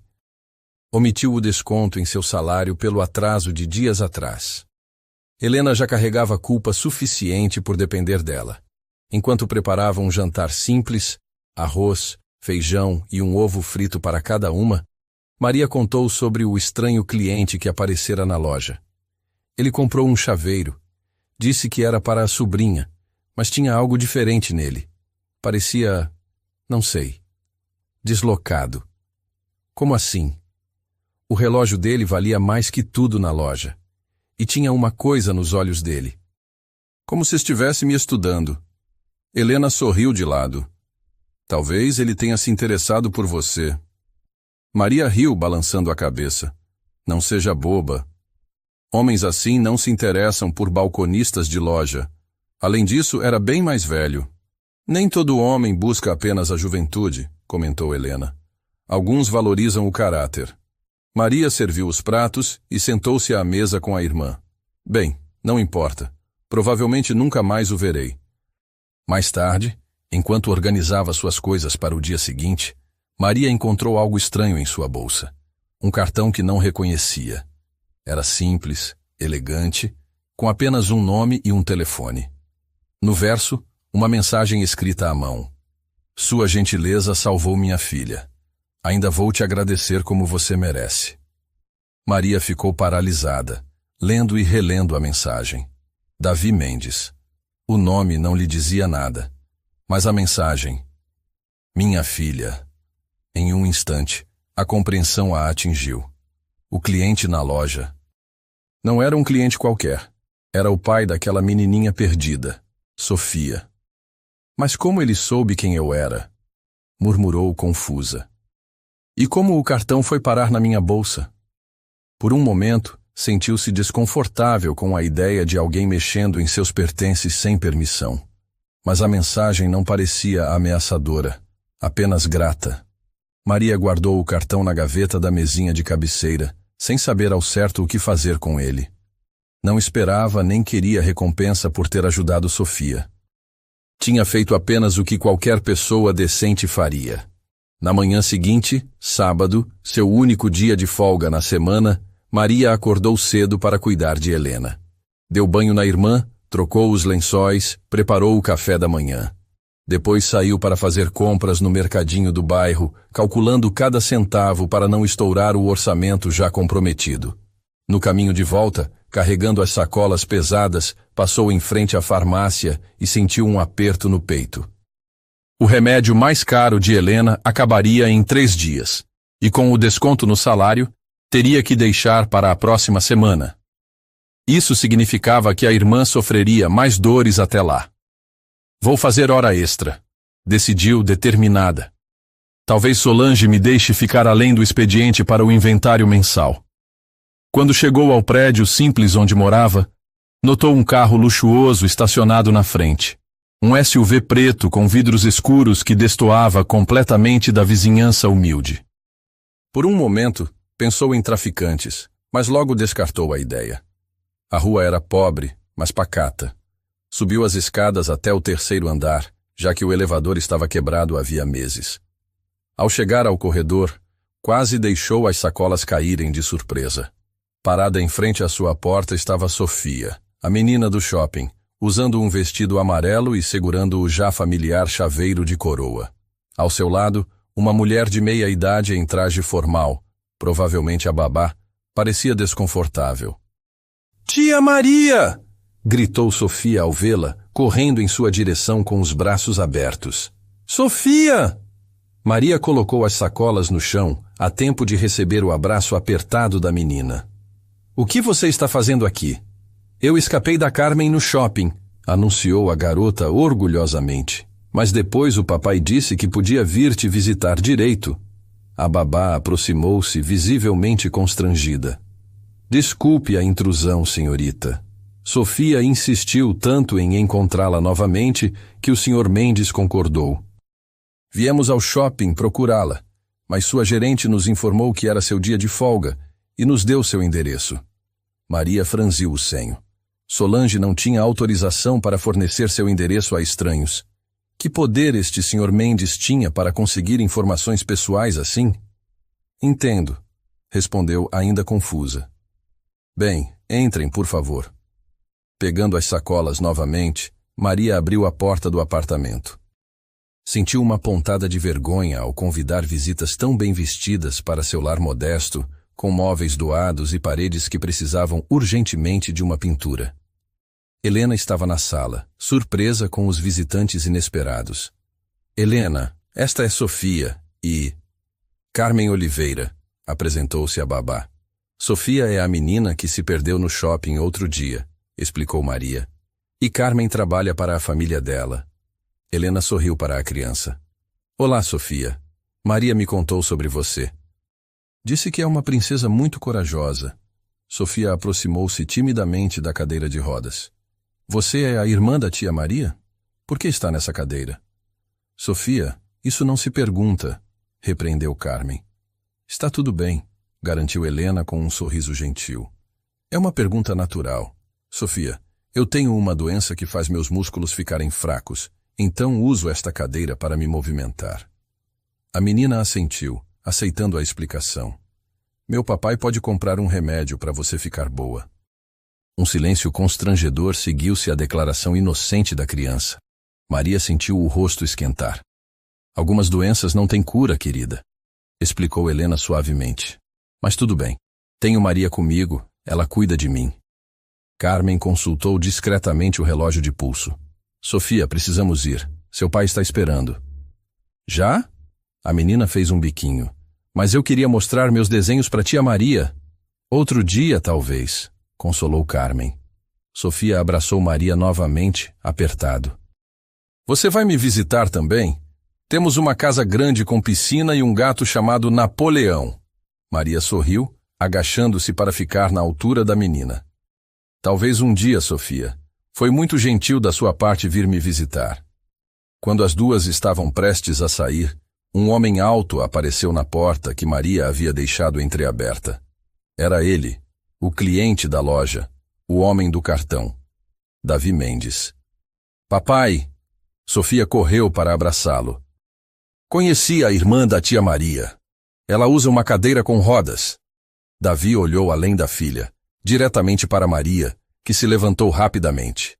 Omitiu o desconto em seu salário pelo atraso de dias atrás. Helena já carregava culpa suficiente por depender dela. Enquanto preparava um jantar simples, arroz, feijão e um ovo frito para cada uma, Maria contou sobre o estranho cliente que aparecera na loja. Ele comprou um chaveiro. Disse que era para a sobrinha, mas tinha algo diferente nele. Parecia, não sei, deslocado. Como assim? O relógio dele valia mais que tudo na loja. E tinha uma coisa nos olhos dele. Como se estivesse me estudando. Helena sorriu de lado. Talvez ele tenha se interessado por você. Maria riu, balançando a cabeça. Não seja boba. Homens assim não se interessam por balconistas de loja. Além disso, era bem mais velho. Nem todo homem busca apenas a juventude, comentou Helena. Alguns valorizam o caráter. Maria serviu os pratos e sentou-se à mesa com a irmã. Bem, não importa. Provavelmente nunca mais o verei. Mais tarde, enquanto organizava suas coisas para o dia seguinte, Maria encontrou algo estranho em sua bolsa. Um cartão que não reconhecia. Era simples, elegante, com apenas um nome e um telefone. No verso, uma mensagem escrita à mão. Sua gentileza salvou minha filha. Ainda vou te agradecer como você merece. Maria ficou paralisada, lendo e relendo a mensagem. Davi Mendes. O nome não lhe dizia nada, mas a mensagem. Minha filha. Em um instante, a compreensão a atingiu. O cliente na loja. Não era um cliente qualquer. Era o pai daquela menininha perdida, Sofia. Mas como ele soube quem eu era? Murmurou confusa. E como o cartão foi parar na minha bolsa? Por um momento, sentiu-se desconfortável com a ideia de alguém mexendo em seus pertences sem permissão. Mas a mensagem não parecia ameaçadora, apenas grata. Maria guardou o cartão na gaveta da mesinha de cabeceira, sem saber ao certo o que fazer com ele. Não esperava nem queria recompensa por ter ajudado Sofia. Tinha feito apenas o que qualquer pessoa decente faria. Na manhã seguinte, sábado, seu único dia de folga na semana, Maria acordou cedo para cuidar de Helena. Deu banho na irmã, trocou os lençóis, preparou o café da manhã. Depois saiu para fazer compras no mercadinho do bairro, calculando cada centavo para não estourar o orçamento já comprometido. No caminho de volta, carregando as sacolas pesadas, passou em frente à farmácia e sentiu um aperto no peito. O remédio mais caro de Helena acabaria em 3 dias, e com o desconto no salário, teria que deixar para a próxima semana. Isso significava que a irmã sofreria mais dores até lá. Vou fazer hora extra, decidiu determinada. Talvez Solange me deixe ficar além do expediente para o inventário mensal. Quando chegou ao prédio simples onde morava, notou um carro luxuoso estacionado na frente. Um SUV preto com vidros escuros que destoava completamente da vizinhança humilde. Por um momento, pensou em traficantes, mas logo descartou a ideia. A rua era pobre, mas pacata. Subiu as escadas até o 3º andar, já que o elevador estava quebrado havia meses. Ao chegar ao corredor, quase deixou as sacolas caírem de surpresa. Parada em frente à sua porta estava Sofia, a menina do shopping, usando um vestido amarelo e segurando o já familiar chaveiro de coroa. Ao seu lado, uma mulher de meia-idade em traje formal, provavelmente a babá, parecia desconfortável. "Tia Maria!" gritou Sofia ao vê-la, correndo em sua direção com os braços abertos. "Sofia!" Maria colocou as sacolas no chão, a tempo de receber o abraço apertado da menina. "O que você está fazendo aqui?" "Eu escapei da Carmen no shopping", anunciou a garota orgulhosamente. "Mas depois o papai disse que podia vir te visitar direito." A babá aproximou-se, visivelmente constrangida. "Desculpe a intrusão, senhorita." Sofia insistiu tanto em encontrá-la novamente que o Sr. Mendes concordou. "Viemos ao shopping procurá-la, mas sua gerente nos informou que era seu dia de folga e nos deu seu endereço." Maria franziu o senho. Solange não tinha autorização para fornecer seu endereço a estranhos. Que poder este Sr. Mendes tinha para conseguir informações pessoais assim? "Entendo", respondeu ainda confusa. "Bem, entrem, por favor." Pegando as sacolas novamente, Maria abriu a porta do apartamento. Sentiu uma pontada de vergonha ao convidar visitas tão bem vestidas para seu lar modesto, com móveis doados e paredes que precisavam urgentemente de uma pintura. Helena estava na sala, surpresa com os visitantes inesperados. Helena, esta é Sofia e... Carmen Oliveira, apresentou-se a babá. Sofia é a menina que se perdeu no shopping outro dia, explicou Maria. E Carmen trabalha para a família dela. Helena sorriu para a criança. Olá, Sofia. Maria me contou sobre você. Disse que é uma princesa muito corajosa. Sofia aproximou-se timidamente da cadeira de rodas. Você é a irmã da tia Maria? Por que está nessa cadeira? Sofia, isso não se pergunta, repreendeu Carmen. Está tudo bem, garantiu Helena com um sorriso gentil. É uma pergunta natural. Sofia, eu tenho uma doença que faz meus músculos ficarem fracos, então uso esta cadeira para me movimentar. A menina assentiu, aceitando a explicação. Meu papai pode comprar um remédio para você ficar boa. Um silêncio constrangedor seguiu-se à declaração inocente da criança. Maria sentiu o rosto esquentar. Algumas doenças não têm cura, querida, explicou Helena suavemente. Mas tudo bem. Tenho Maria comigo, ela cuida de mim. Carmen consultou discretamente o relógio de pulso. Sofia, precisamos ir. Seu pai está esperando. Já? A menina fez um biquinho. Mas eu queria mostrar meus desenhos para tia Maria. Outro dia, talvez, consolou Carmen. Sofia abraçou Maria novamente, apertado. Você vai me visitar também? Temos uma casa grande com piscina e um gato chamado Napoleão. Maria sorriu, agachando-se para ficar na altura da menina. Talvez um dia, Sofia. Foi muito gentil da sua parte vir me visitar. Quando as duas estavam prestes a sair, um homem alto apareceu na porta que Maria havia deixado entreaberta. Era ele, o cliente da loja, o homem do cartão, Davi Mendes. Papai! Sofia correu para abraçá-lo. Conheci a irmã da tia Maria. Ela usa uma cadeira com rodas. Davi olhou além da filha, diretamente para Maria, que se levantou rapidamente.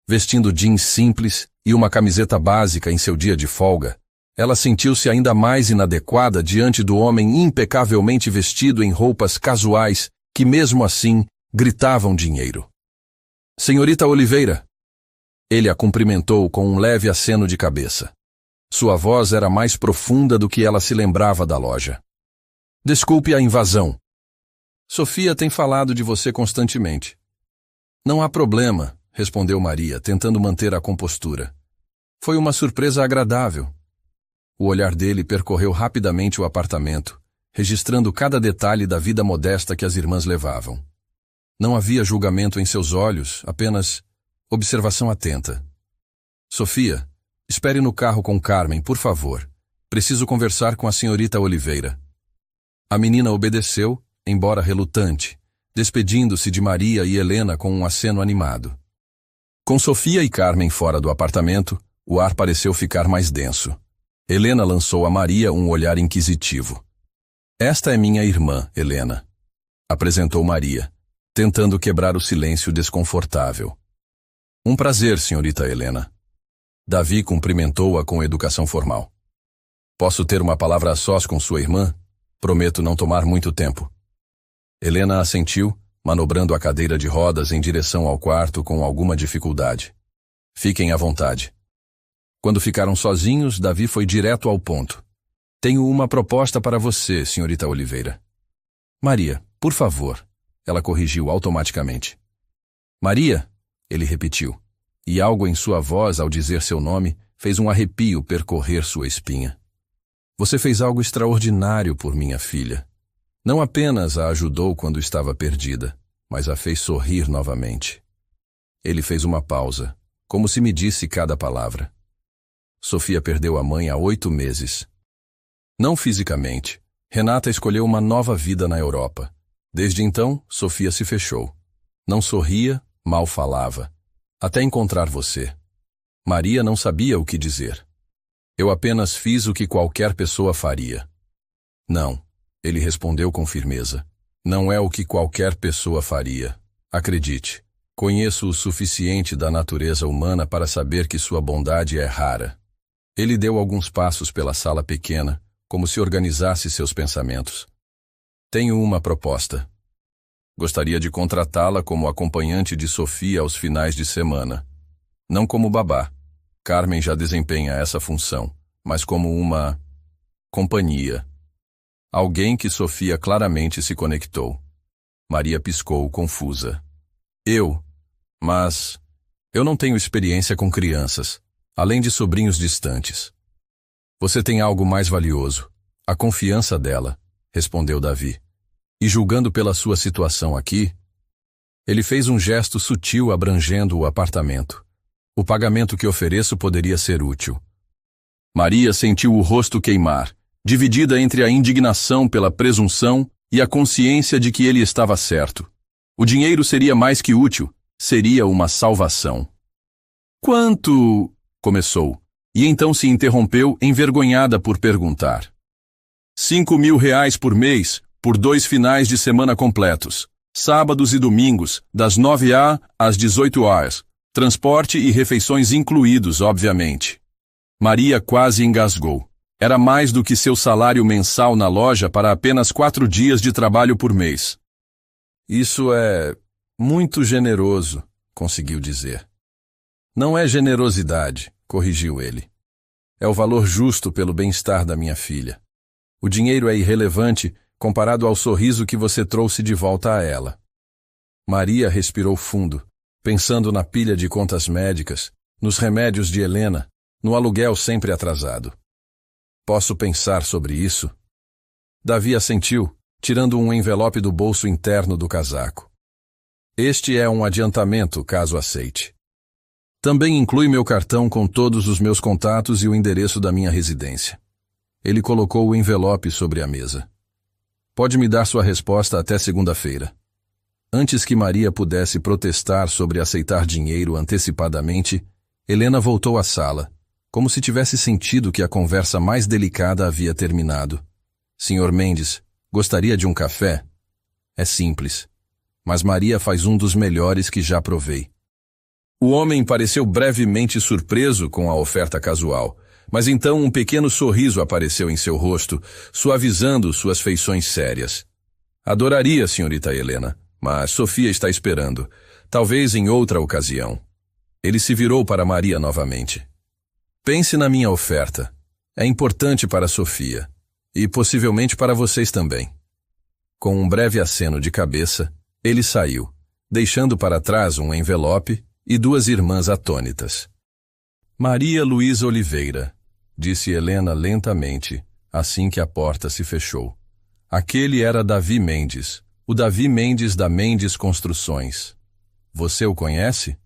Vestindo jeans simples e uma camiseta básica em seu dia de folga, ela sentiu-se ainda mais inadequada diante do homem impecavelmente vestido em roupas casuais que, mesmo assim, gritavam dinheiro. Senhorita Oliveira! Ele a cumprimentou com um leve aceno de cabeça. Sua voz era mais profunda do que ela se lembrava da loja. Desculpe a invasão. Sofia tem falado de você constantemente. Não há problema, respondeu Maria, tentando manter a compostura. Foi uma surpresa agradável. O olhar dele percorreu rapidamente o apartamento, registrando cada detalhe da vida modesta que as irmãs levavam. Não havia julgamento em seus olhos, apenas observação atenta. Sofia, espere no carro com Carmen, por favor. Preciso conversar com a senhorita Oliveira. A menina obedeceu, embora relutante, despedindo-se de Maria e Helena com um aceno animado. Com Sofia e Carmen fora do apartamento, o ar pareceu ficar mais denso. Helena lançou a Maria um olhar inquisitivo. Esta é minha irmã, Helena, apresentou Maria, tentando quebrar o silêncio desconfortável. Um prazer, senhorita Helena. Davi cumprimentou-a com educação formal. Posso ter uma palavra a sós com sua irmã? Prometo não tomar muito tempo. Helena assentiu, manobrando a cadeira de rodas em direção ao quarto com alguma dificuldade. Fiquem à vontade. Quando ficaram sozinhos, Davi foi direto ao ponto. Tenho uma proposta para você, senhorita Oliveira. Maria, por favor. Ela corrigiu automaticamente. Maria, ele repetiu, e algo em sua voz ao dizer seu nome fez um arrepio percorrer sua espinha. Você fez algo extraordinário por minha filha. Não apenas a ajudou quando estava perdida, mas a fez sorrir novamente. Ele fez uma pausa, como se medisse cada palavra. Sofia perdeu a mãe há 8 meses. Não fisicamente. Renata escolheu uma nova vida na Europa. Desde então, Sofia se fechou. Não sorria, mal falava. Até encontrar você. Maria não sabia o que dizer. Eu apenas fiz o que qualquer pessoa faria. Não, ele respondeu com firmeza. Não é o que qualquer pessoa faria. Acredite, conheço o suficiente da natureza humana para saber que sua bondade é rara. Ele deu alguns passos pela sala pequena, como se organizasse seus pensamentos. Tenho uma proposta. Gostaria de contratá-la como acompanhante de Sofia aos finais de semana. Não como babá. Carmen já desempenha essa função, mas como uma companhia. Alguém que Sofia claramente se conectou. Maria piscou, confusa. Mas eu não tenho experiência com crianças, além de sobrinhos distantes. Você tem algo mais valioso, a confiança dela, respondeu Davi. E julgando pela sua situação aqui, ele fez um gesto sutil abrangendo o apartamento. O pagamento que ofereço poderia ser útil. Maria sentiu o rosto queimar, dividida entre a indignação pela presunção e a consciência de que ele estava certo. O dinheiro seria mais que útil, seria uma salvação. Quanto? Começou, e então se interrompeu, envergonhada por perguntar. 5.000 reais por mês, por 2 finais de semana completos, sábados e domingos, das 9 às 18 horas, transporte e refeições incluídos, obviamente. Maria quase engasgou. Era mais do que seu salário mensal na loja para apenas 4 dias de trabalho por mês. Isso é muito generoso, conseguiu dizer. Não é generosidade, corrigiu ele. É o valor justo pelo bem-estar da minha filha. O dinheiro é irrelevante comparado ao sorriso que você trouxe de volta a ela. Maria respirou fundo, pensando na pilha de contas médicas, nos remédios de Helena, no aluguel sempre atrasado. Posso pensar sobre isso? Davi assentiu, tirando um envelope do bolso interno do casaco. Este é um adiantamento, caso aceite. Também inclui meu cartão com todos os meus contatos e o endereço da minha residência. Ele colocou o envelope sobre a mesa. Pode me dar sua resposta até segunda-feira. Antes que Maria pudesse protestar sobre aceitar dinheiro antecipadamente, Helena voltou à sala, como se tivesse sentido que a conversa mais delicada havia terminado. Senhor Mendes, gostaria de um café? É simples, mas Maria faz um dos melhores que já provei. O homem pareceu brevemente surpreso com a oferta casual, mas então um pequeno sorriso apareceu em seu rosto, suavizando suas feições sérias. Adoraria, senhorita Helena, mas Sofia está esperando, talvez em outra ocasião. Ele se virou para Maria novamente. Pense na minha oferta. É importante para Sofia, e possivelmente para vocês também. Com um breve aceno de cabeça, ele saiu, deixando para trás um envelope e 2 irmãs atônitas. Maria Luísa Oliveira, disse Helena lentamente, assim que a porta se fechou. Aquele era Davi Mendes, o Davi Mendes da Mendes Construções. Você o conhece?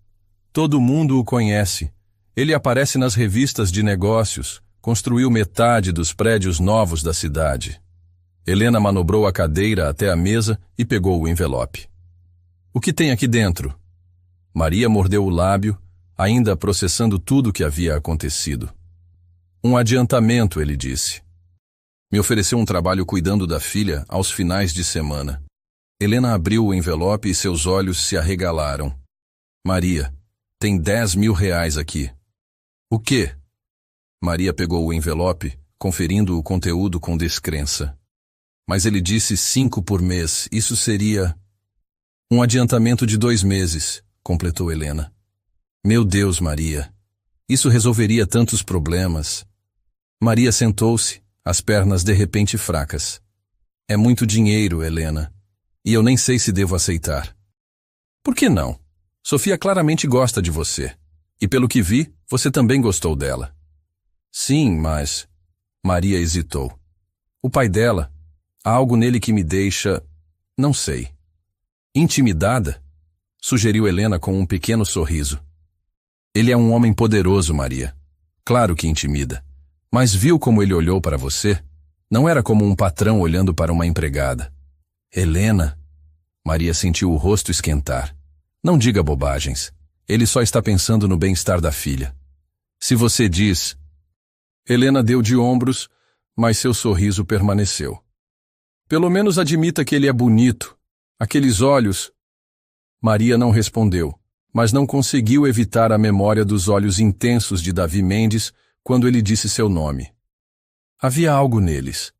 Todo mundo o conhece. Ele aparece nas revistas de negócios, construiu metade dos prédios novos da cidade. Helena manobrou a cadeira até a mesa e pegou o envelope. O que tem aqui dentro? Maria mordeu o lábio, ainda processando tudo o que havia acontecido. Um adiantamento, ele disse. Me ofereceu um trabalho cuidando da filha aos finais de semana. Helena abriu o envelope e seus olhos se arregalaram. Maria, tem 10.000 reais aqui. O quê? Maria pegou o envelope, conferindo o conteúdo com descrença. Mas ele disse 5 por mês, isso seria... Um adiantamento de 2 meses, completou Helena. Meu Deus, Maria, isso resolveria tantos problemas. Maria sentou-se, as pernas de repente fracas. É muito dinheiro, Helena, e eu nem sei se devo aceitar. Por que não? Sofia claramente gosta de você. E pelo que vi, você também gostou dela. Sim, mas... Maria hesitou. O pai dela, há algo nele que me deixa... não sei. Intimidada? Sugeriu Helena com um pequeno sorriso. Ele é um homem poderoso, Maria. Claro que intimida. Mas viu como ele olhou para você? Não era como um patrão olhando para uma empregada. Helena... Maria sentiu o rosto esquentar. Não diga bobagens. Ele só está pensando no bem-estar da filha. Se você diz... Helena deu de ombros, mas seu sorriso permaneceu. Pelo menos admita que ele é bonito. Aqueles olhos... Maria não respondeu, mas não conseguiu evitar a memória dos olhos intensos de Davi Mendes quando ele disse seu nome. Havia algo neles.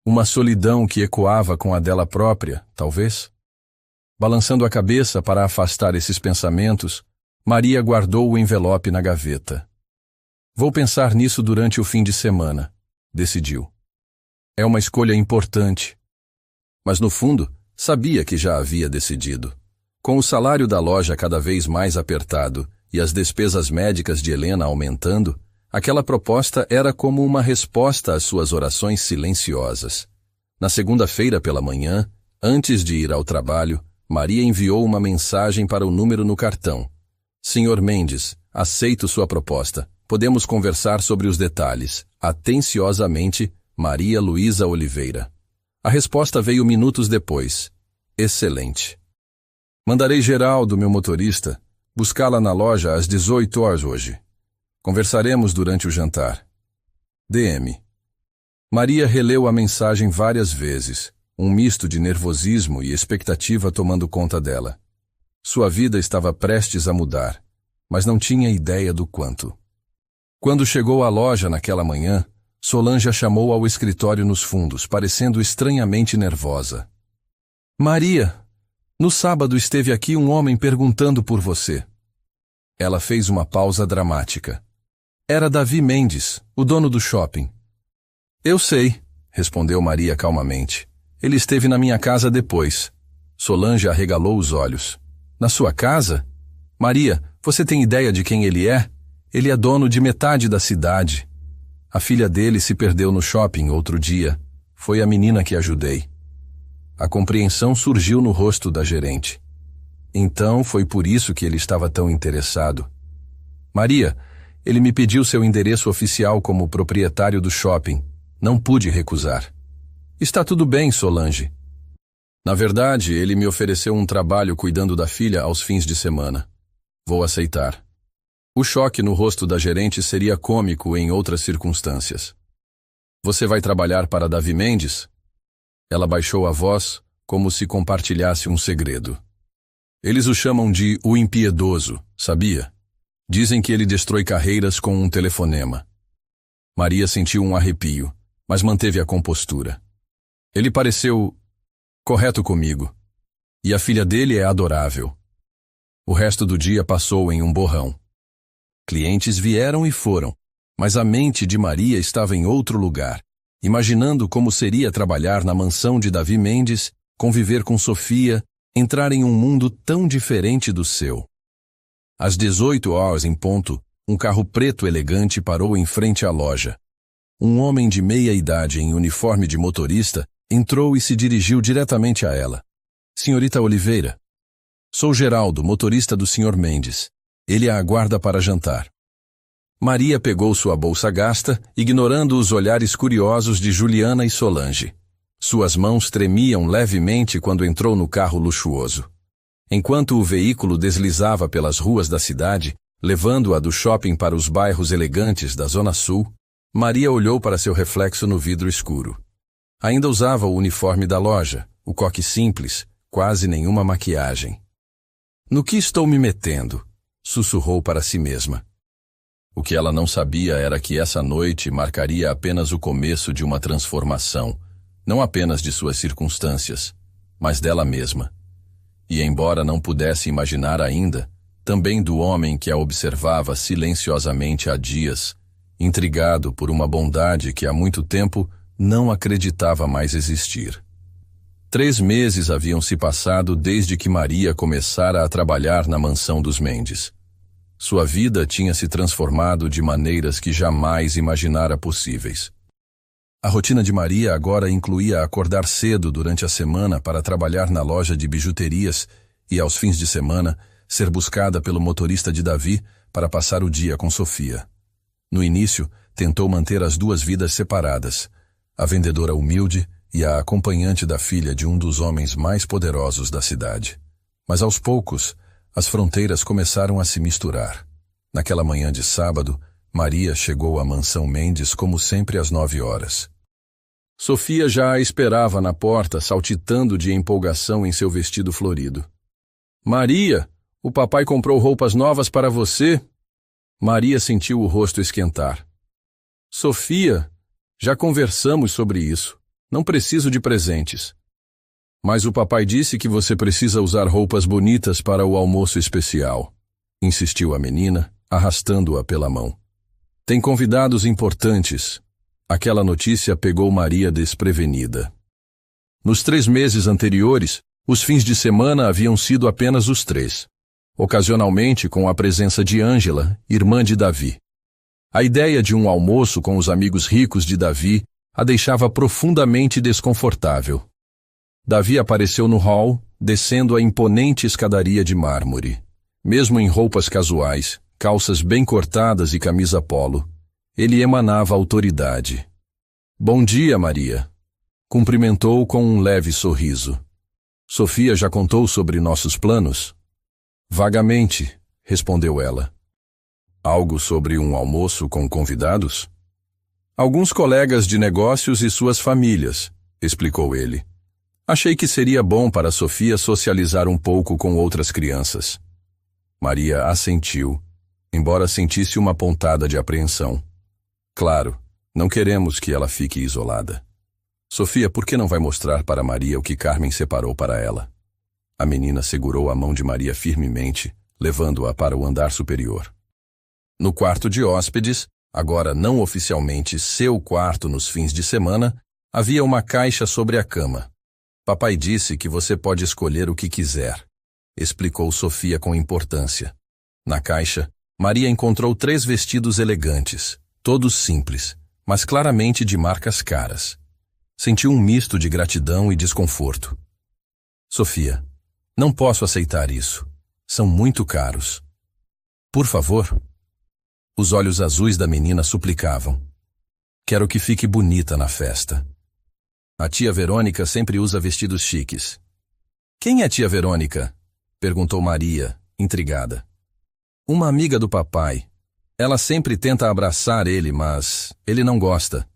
Uma solidão que ecoava com a dela própria, talvez. Balançando a cabeça para afastar esses pensamentos, Maria guardou o envelope na gaveta. Vou pensar nisso durante o fim de semana, decidiu. É uma escolha importante. Mas no fundo, sabia que já havia decidido. Com o salário da loja cada vez mais apertado e as despesas médicas de Helena aumentando, aquela proposta era como uma resposta às suas orações silenciosas. Na segunda-feira pela manhã, antes de ir ao trabalho, Maria enviou uma mensagem para o número no cartão. Senhor Mendes, aceito sua proposta. Podemos conversar sobre os detalhes. Atenciosamente, Maria Luísa Oliveira. A resposta veio minutos depois. Excelente. Mandarei Geraldo, meu motorista, buscá-la na loja às 18 horas hoje. Conversaremos durante o jantar. DM. Maria releu a mensagem várias vezes, um misto de nervosismo e expectativa tomando conta dela. Sua vida estava prestes a mudar, mas não tinha ideia do quanto. Quando chegou à loja naquela manhã, Solange a chamou ao escritório nos fundos, parecendo estranhamente nervosa. Maria, no sábado esteve aqui um homem perguntando por você. Ela fez uma pausa dramática. Era Davi Mendes, o dono do shopping. Eu sei, respondeu Maria calmamente. Ele esteve na minha casa depois. Solange arregalou os olhos. Na sua casa? Maria, você tem ideia de quem ele é? Ele é dono de metade da cidade. A filha dele se perdeu no shopping outro dia. Foi a menina que ajudei. A compreensão surgiu no rosto da gerente. Então foi por isso que ele estava tão interessado. Maria, ele me pediu seu endereço oficial como proprietário do shopping. Não pude recusar. Está tudo bem, Solange. Na verdade, ele me ofereceu um trabalho cuidando da filha aos fins de semana. Vou aceitar. O choque no rosto da gerente seria cômico em outras circunstâncias. Você vai trabalhar para Davi Mendes? Ela baixou a voz, como se compartilhasse um segredo. Eles o chamam de o impiedoso, sabia? Dizem que ele destrói carreiras com um telefonema. Maria sentiu um arrepio, mas manteve a compostura. Ele pareceu correto comigo. E a filha dele é adorável. O resto do dia passou em um borrão. Clientes vieram e foram, mas a mente de Maria estava em outro lugar, imaginando como seria trabalhar na mansão de Davi Mendes, conviver com Sofia, entrar em um mundo tão diferente do seu. Às 18 horas em ponto, um carro preto elegante parou em frente à loja. Um homem de meia idade em uniforme de motorista entrou e se dirigiu diretamente a ela. Senhorita Oliveira. Sou Geraldo, motorista do Sr. Mendes. Ele a aguarda para jantar. Maria pegou sua bolsa gasta, ignorando os olhares curiosos de Juliana e Solange. Suas mãos tremiam levemente quando entrou no carro luxuoso. Enquanto o veículo deslizava pelas ruas da cidade, levando-a do shopping para os bairros elegantes da Zona Sul, Maria olhou para seu reflexo no vidro escuro. Ainda usava o uniforme da loja, o coque simples, quase nenhuma maquiagem. No que estou me metendo? Sussurrou para si mesma. O que ela não sabia era que essa noite marcaria apenas o começo de uma transformação, não apenas de suas circunstâncias, mas dela mesma. E embora não pudesse imaginar ainda, também do homem que a observava silenciosamente há dias, intrigado por uma bondade que há muito tempo não acreditava mais existir. 3 meses haviam se passado desde que Maria começara a trabalhar na mansão dos Mendes. Sua vida tinha se transformado de maneiras que jamais imaginara possíveis. A rotina de Maria agora incluía acordar cedo durante a semana para trabalhar na loja de bijuterias e, aos fins de semana, ser buscada pelo motorista de Davi para passar o dia com Sofia. No início, tentou manter as 2 vidas separadas, a vendedora humilde e a acompanhante da filha de um dos homens mais poderosos da cidade. Mas aos poucos, as fronteiras começaram a se misturar. Naquela manhã de sábado, Maria chegou à mansão Mendes como sempre às 9 horas. Sofia já a esperava na porta, saltitando de empolgação em seu vestido florido. Maria, o papai comprou roupas novas para você? Maria sentiu o rosto esquentar. Sofia, já conversamos sobre isso. Não preciso de presentes. Mas o papai disse que você precisa usar roupas bonitas para o almoço especial, insistiu a menina, arrastando-a pela mão. Tem convidados importantes. Aquela notícia pegou Maria desprevenida. Nos 3 meses anteriores, os fins de semana haviam sido apenas os 3. Ocasionalmente com a presença de Ângela, irmã de Davi. A ideia de um almoço com os amigos ricos de Davi a deixava profundamente desconfortável. Davi apareceu no hall, descendo a imponente escadaria de mármore. Mesmo em roupas casuais, calças bem cortadas e camisa polo, ele emanava autoridade. Bom dia, Maria. Cumprimentou com um leve sorriso. Sofia já contou sobre nossos planos? Vagamente, respondeu ela. Algo sobre um almoço com convidados? Alguns colegas de negócios e suas famílias, explicou ele. Achei que seria bom para Sofia socializar um pouco com outras crianças. Maria assentiu, embora sentisse uma pontada de apreensão. Claro, não queremos que ela fique isolada. Sofia, por que não vai mostrar para Maria o que Carmen separou para ela? A menina segurou a mão de Maria firmemente, levando-a para o andar superior. No quarto de hóspedes, agora não oficialmente seu quarto nos fins de semana, havia uma caixa sobre a cama. Papai disse que você pode escolher o que quiser, explicou Sofia com importância. Na caixa, Maria encontrou 3 vestidos elegantes, todos simples, mas claramente de marcas caras. Sentiu um misto de gratidão e desconforto. Sofia, não posso aceitar isso. São muito caros. Por favor. Os olhos azuis da menina suplicavam. Quero que fique bonita na festa. A tia Verônica sempre usa vestidos chiques. Quem é tia Verônica? Perguntou Maria, intrigada. Uma amiga do papai. Ela sempre tenta abraçar ele, mas ele não gosta,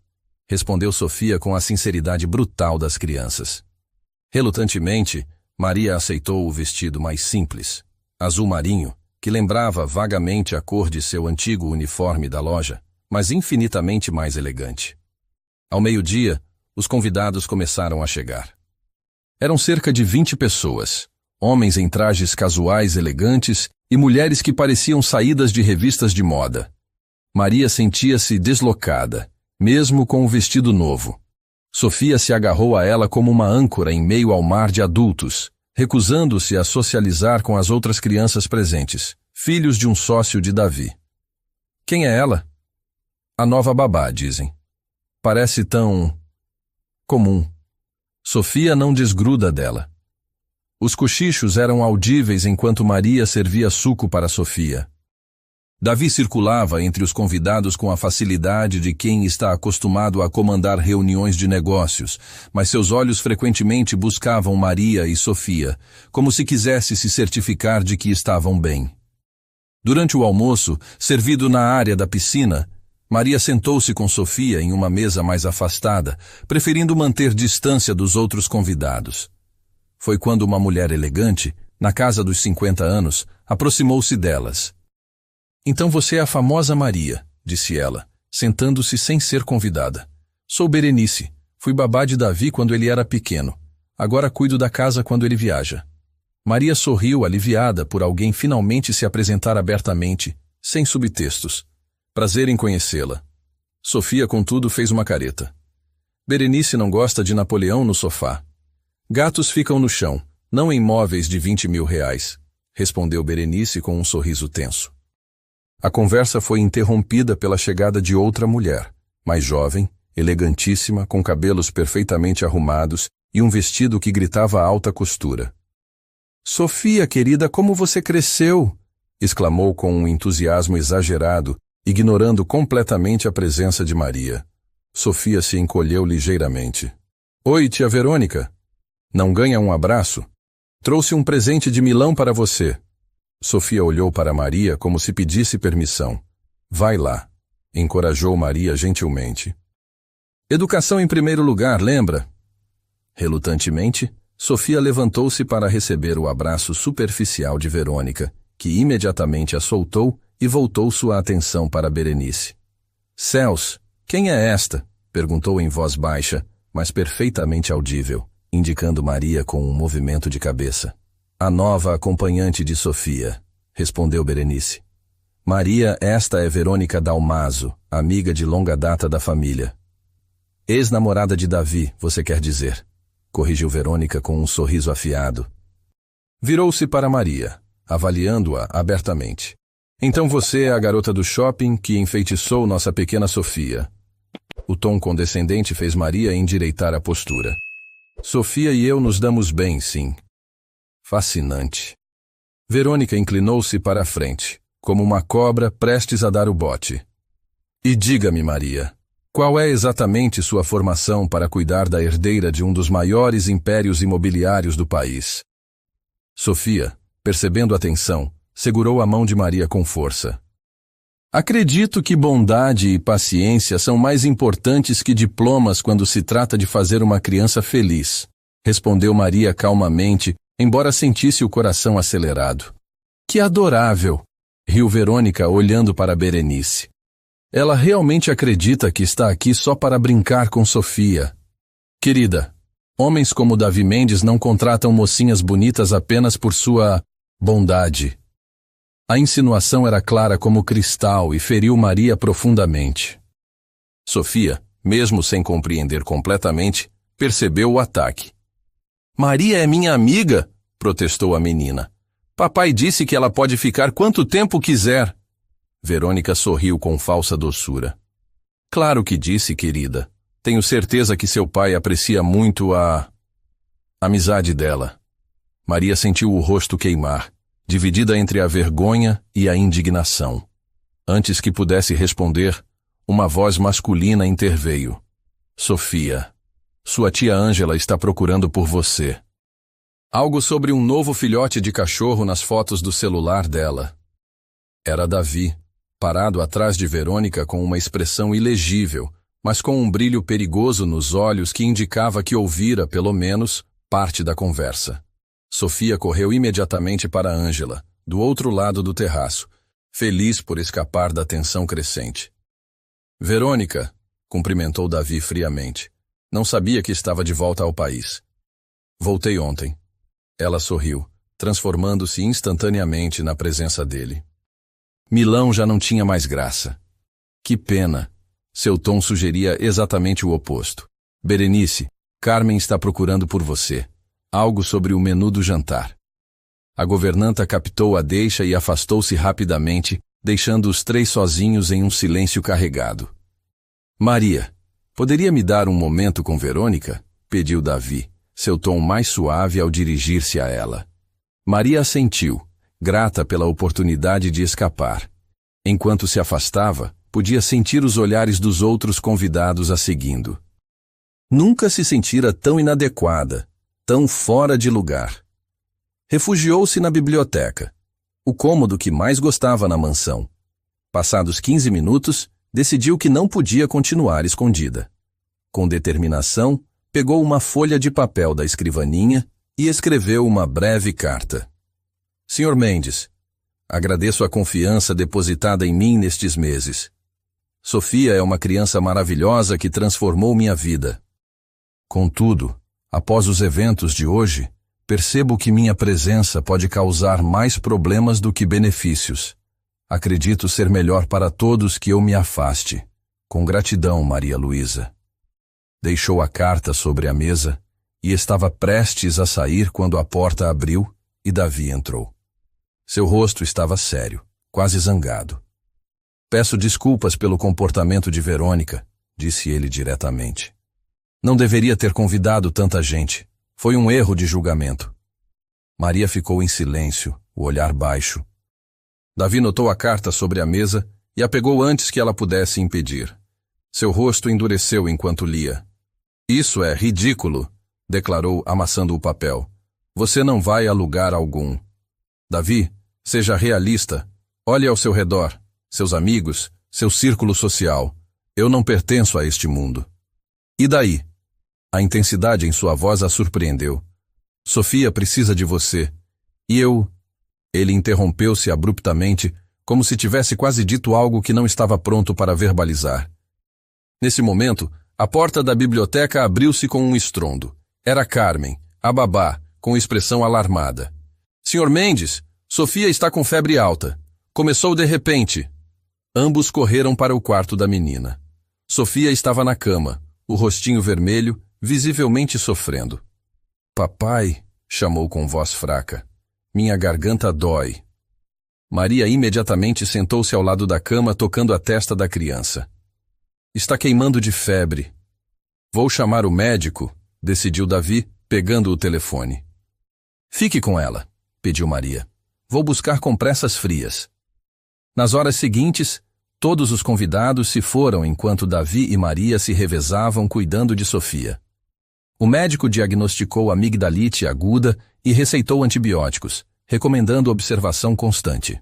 respondeu Sofia com a sinceridade brutal das crianças. Relutantemente, Maria aceitou o vestido mais simples, azul marinho, que lembrava vagamente a cor de seu antigo uniforme da loja, mas infinitamente mais elegante. Ao meio-dia, os convidados começaram a chegar. Eram cerca de 20 pessoas, homens em trajes casuais elegantes e mulheres que pareciam saídas de revistas de moda. Maria sentia-se deslocada, mesmo com o vestido novo. Sofia se agarrou a ela como uma âncora em meio ao mar de adultos, recusando-se a socializar com as outras crianças presentes, filhos de um sócio de Davi. Quem é ela? A nova babá, dizem. Parece tão comum. Sofia não desgruda dela. Os cochichos eram audíveis enquanto Maria servia suco para Sofia. Davi circulava entre os convidados com a facilidade de quem está acostumado a comandar reuniões de negócios, mas seus olhos frequentemente buscavam Maria e Sofia, como se quisesse se certificar de que estavam bem. Durante o almoço, servido na área da piscina, Maria sentou-se com Sofia em uma mesa mais afastada, preferindo manter distância dos outros convidados. Foi quando uma mulher elegante, na casa dos 50 anos, aproximou-se delas. Então você é a famosa Maria, disse ela, sentando-se sem ser convidada. Sou Berenice, fui babá de Davi quando ele era pequeno. Agora cuido da casa quando ele viaja. Maria sorriu aliviada por alguém finalmente se apresentar abertamente, sem subtextos. Prazer em conhecê-la. Sofia, contudo, fez uma careta. Berenice não gosta de Napoleão no sofá. Gatos ficam no chão, não em móveis de 20 mil reais, respondeu Berenice com um sorriso tenso. A conversa foi interrompida pela chegada de outra mulher, mais jovem, elegantíssima, com cabelos perfeitamente arrumados e um vestido que gritava alta costura. Sofia, querida, como você cresceu! Exclamou com um entusiasmo exagerado, ignorando completamente a presença de Maria. Sofia se encolheu ligeiramente. Oi, tia Verônica. Não ganha um abraço? Trouxe um presente de Milão para você. Sofia olhou para Maria como se pedisse permissão. Vai lá, encorajou Maria gentilmente. Educação em primeiro lugar, lembra? Relutantemente, Sofia levantou-se para receber o abraço superficial de Verônica, que imediatamente a soltou e voltou sua atenção para Berenice. Céus, Quem é esta? Perguntou em voz baixa, mas perfeitamente audível, indicando Maria com um movimento de cabeça. A nova acompanhante de Sofia, respondeu Berenice. Maria, esta é Verônica Dalmaso, amiga de longa data da família. Ex-namorada de Davi, você quer dizer, corrigiu Verônica com um sorriso afiado. Virou-se para Maria, avaliando-a abertamente. Então você é a garota do shopping que enfeitiçou nossa pequena Sofia. O tom condescendente fez Maria endireitar a postura. Sofia e eu nos damos bem, sim. Fascinante. Verônica inclinou-se para a frente, como uma cobra prestes a dar o bote. E diga-me, Maria, qual é exatamente sua formação para cuidar da herdeira de um dos maiores impérios imobiliários do país? Sofia, percebendo a tensão, segurou a mão de Maria com força. Acredito que bondade e paciência são mais importantes que diplomas quando se trata de fazer uma criança feliz, respondeu Maria calmamente, embora sentisse o coração acelerado. Que adorável! Riu Verônica olhando para Berenice. Ela realmente acredita que está aqui só para brincar com Sofia. Querida, homens como Davi Mendes não contratam mocinhas bonitas apenas por sua bondade. A insinuação era clara como cristal e feriu Maria profundamente. Sofia, mesmo sem compreender completamente, percebeu o ataque. Maria é minha amiga, protestou a menina. Papai disse que ela pode ficar quanto tempo quiser. Verônica sorriu com falsa doçura. Claro que disse, querida. Tenho certeza que seu pai aprecia muito a amizade dela. Maria sentiu o rosto queimar, dividida entre a vergonha e a indignação. Antes que pudesse responder, uma voz masculina interveio. Sofia, sua tia Ângela está procurando por você. Algo sobre um novo filhote de cachorro nas fotos do celular dela. Era Davi, parado atrás de Verônica com uma expressão ilegível, mas com um brilho perigoso nos olhos que indicava que ouvira, pelo menos, parte da conversa. Sofia correu imediatamente para Ângela, do outro lado do terraço, feliz por escapar da tensão crescente. Verônica, cumprimentou Davi friamente. Não sabia que estava de volta ao país. Voltei ontem. Ela sorriu, transformando-se instantaneamente na presença dele. Milão já não tinha mais graça. Que pena. Seu tom sugeria exatamente o oposto. Berenice, Carmen está procurando por você. Algo sobre o menu do jantar. A governanta captou a deixa e afastou-se rapidamente, deixando os três sozinhos em um silêncio carregado. Maria, poderia me dar um momento com Verônica? Pediu Davi, seu tom mais suave ao dirigir-se a ela. Maria assentiu, grata pela oportunidade de escapar. Enquanto se afastava, podia sentir os olhares dos outros convidados a seguindo. Nunca se sentira tão inadequada, tão fora de lugar. Refugiou-se na biblioteca, o cômodo que mais gostava na mansão. Passados 15 minutos, decidiu que não podia continuar escondida. Com determinação, pegou uma folha de papel da escrivaninha e escreveu uma breve carta. Sr. Mendes, agradeço a confiança depositada em mim nestes meses. Sofia é uma criança maravilhosa que transformou minha vida. Contudo, após os eventos de hoje, percebo que minha presença pode causar mais problemas do que benefícios. Acredito ser melhor para todos que eu me afaste. Com gratidão, Maria Luísa. Deixou a carta sobre a mesa e estava prestes a sair quando a porta abriu e Davi entrou. Seu rosto estava sério, quase zangado. Peço desculpas pelo comportamento de Verônica, disse ele diretamente. Não deveria ter convidado tanta gente. Foi um erro de julgamento. Maria ficou em silêncio, o olhar baixo. Davi notou a carta sobre a mesa e a pegou antes que ela pudesse impedir. Seu rosto endureceu enquanto lia. Isso é ridículo, declarou, amassando o papel. Você não vai a lugar algum. Davi, seja realista. Olhe ao seu redor, seus amigos, seu círculo social. Eu não pertenço a este mundo. E daí? A intensidade em sua voz a surpreendeu. Sofia precisa de você. E eu... Ele interrompeu-se abruptamente, como se tivesse quase dito algo que não estava pronto para verbalizar. Nesse momento, a porta da biblioteca abriu-se com um estrondo. Era Carmen, a babá, com expressão alarmada. Senhor Mendes, Sofia está com febre alta. Começou de repente. Ambos correram para o quarto da menina. Sofia estava na cama, o rostinho vermelho, visivelmente sofrendo. Papai, chamou com voz fraca. Minha garganta dói. Maria imediatamente sentou-se ao lado da cama, tocando a testa da criança. Está queimando de febre. Vou chamar o médico, decidiu Davi, pegando o telefone. Fique com ela, pediu Maria. Vou buscar compressas frias. Nas horas seguintes, todos os convidados se foram enquanto Davi e Maria se revezavam cuidando de Sofia. O médico diagnosticou amigdalite aguda e receitou antibióticos, recomendando observação constante.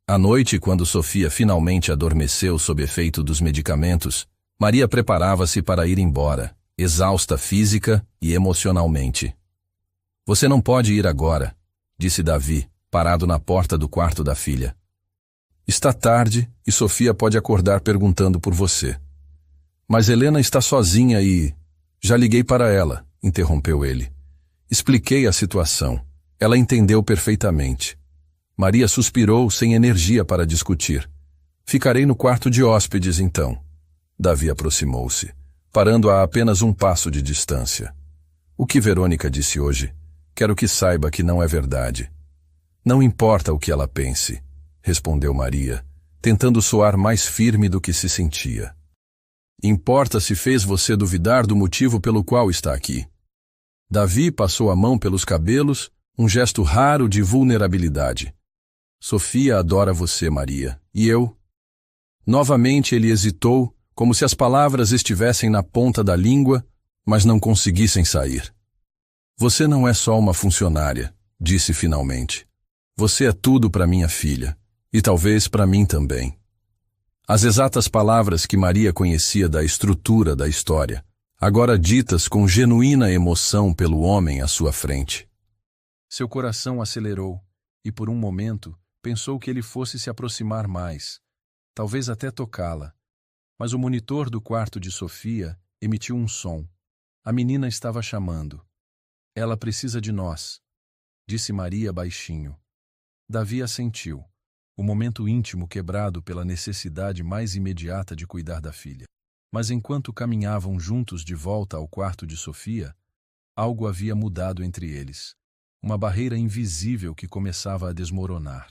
À noite, quando Sofia finalmente adormeceu sob efeito dos medicamentos, Maria preparava-se para ir embora, exausta física e emocionalmente. Você não pode ir agora, disse Davi, parado na porta do quarto da filha. Está tarde e Sofia pode acordar perguntando por você. Mas Helena está sozinha e... Já liguei para ela, interrompeu ele. Expliquei a situação. Ela entendeu perfeitamente. Maria suspirou sem energia para discutir. Ficarei no quarto de hóspedes, então. Davi aproximou-se, parando a apenas um passo de distância. O que Verônica disse hoje, quero que saiba que não é verdade. Não importa o que ela pense, respondeu Maria, tentando soar mais firme do que se sentia. Importa se fez você duvidar do motivo pelo qual está aqui. Davi passou a mão pelos cabelos, um gesto raro de vulnerabilidade. Sofia adora você, Maria, e eu? Novamente ele hesitou, como se as palavras estivessem na ponta da língua, mas não conseguissem sair. Você não é só uma funcionária, disse finalmente. Você é tudo para minha filha, e talvez para mim também. As exatas palavras que Maria conhecia da estrutura da história, agora ditas com genuína emoção pelo homem à sua frente. Seu coração acelerou, e por um momento pensou que ele fosse se aproximar mais, talvez até tocá-la. Mas o monitor do quarto de Sofia emitiu um som. A menina estava chamando. Ela precisa de nós, disse Maria baixinho. Davi assentiu, o momento íntimo quebrado pela necessidade mais imediata de cuidar da filha. Mas enquanto caminhavam juntos de volta ao quarto de Sofia, algo havia mudado entre eles. Uma barreira invisível que começava a desmoronar.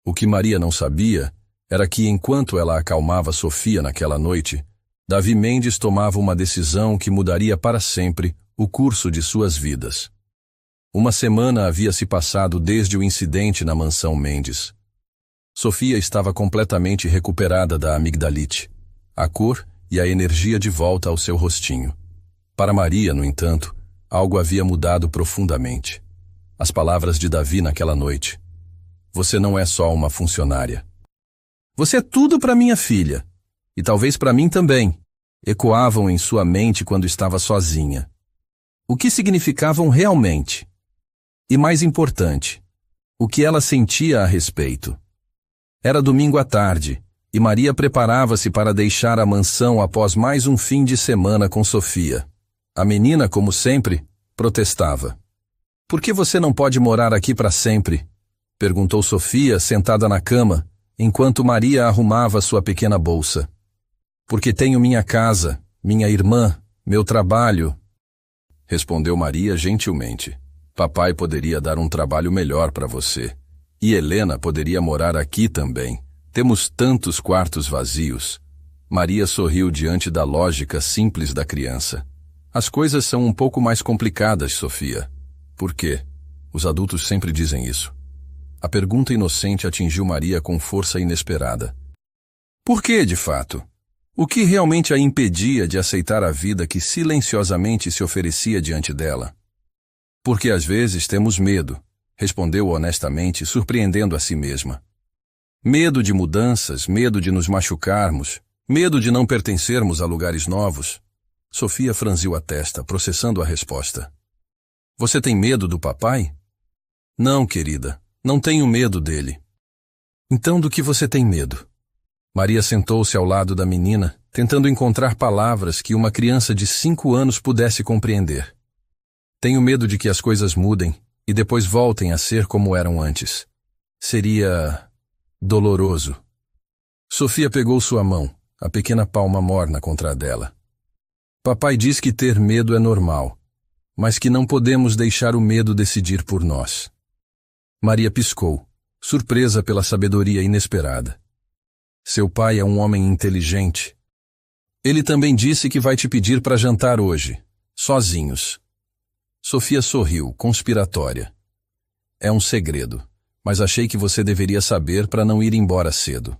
O que Maria não sabia era que, enquanto ela acalmava Sofia naquela noite, Davi Mendes tomava uma decisão que mudaria para sempre o curso de suas vidas. Uma semana havia se passado desde o incidente na mansão Mendes. Sofia estava completamente recuperada da amigdalite, a cor e a energia de volta ao seu rostinho. Para Maria, no entanto, algo havia mudado profundamente. As palavras de Davi naquela noite. Você não é só uma funcionária. Você é tudo para minha filha, e talvez para mim também, ecoavam em sua mente quando estava sozinha. O que significavam realmente? E mais importante, o que ela sentia a respeito? Era domingo à tarde, e Maria preparava-se para deixar a mansão após mais um fim de semana com Sofia. A menina, como sempre, protestava. Por que você não pode morar aqui para sempre? Perguntou Sofia, sentada na cama, enquanto Maria arrumava sua pequena bolsa. Porque tenho minha casa, minha irmã, meu trabalho, respondeu Maria gentilmente. Papai poderia dar um trabalho melhor para você. E Helena poderia morar aqui também. Temos tantos quartos vazios. Maria sorriu diante da lógica simples da criança. As coisas são um pouco mais complicadas, Sofia. Por quê? Os adultos sempre dizem isso. A pergunta inocente atingiu Maria com força inesperada. Por quê, de fato? O que realmente a impedia de aceitar a vida que silenciosamente se oferecia diante dela? Porque às vezes temos medo, respondeu honestamente, surpreendendo a si mesma. Medo de mudanças, medo de nos machucarmos, medo de não pertencermos a lugares novos. Sofia franziu a testa, processando a resposta. Você tem medo do papai? Não, querida, não tenho medo dele. Então do que você tem medo? Maria sentou-se ao lado da menina tentando encontrar palavras que uma criança de 5 anos pudesse compreender. Tenho medo de que as coisas mudem e depois voltem a ser como eram antes. Seria doloroso. Sofia pegou sua mão, a pequena palma morna contra a dela. Papai diz que ter medo é normal, mas que não podemos deixar o medo decidir por nós. Maria piscou, surpresa pela sabedoria inesperada. Seu pai é um homem inteligente. Ele também disse que vai te pedir para jantar hoje, sozinhos. Sofia sorriu, conspiratória. É um segredo, mas achei que você deveria saber para não ir embora cedo.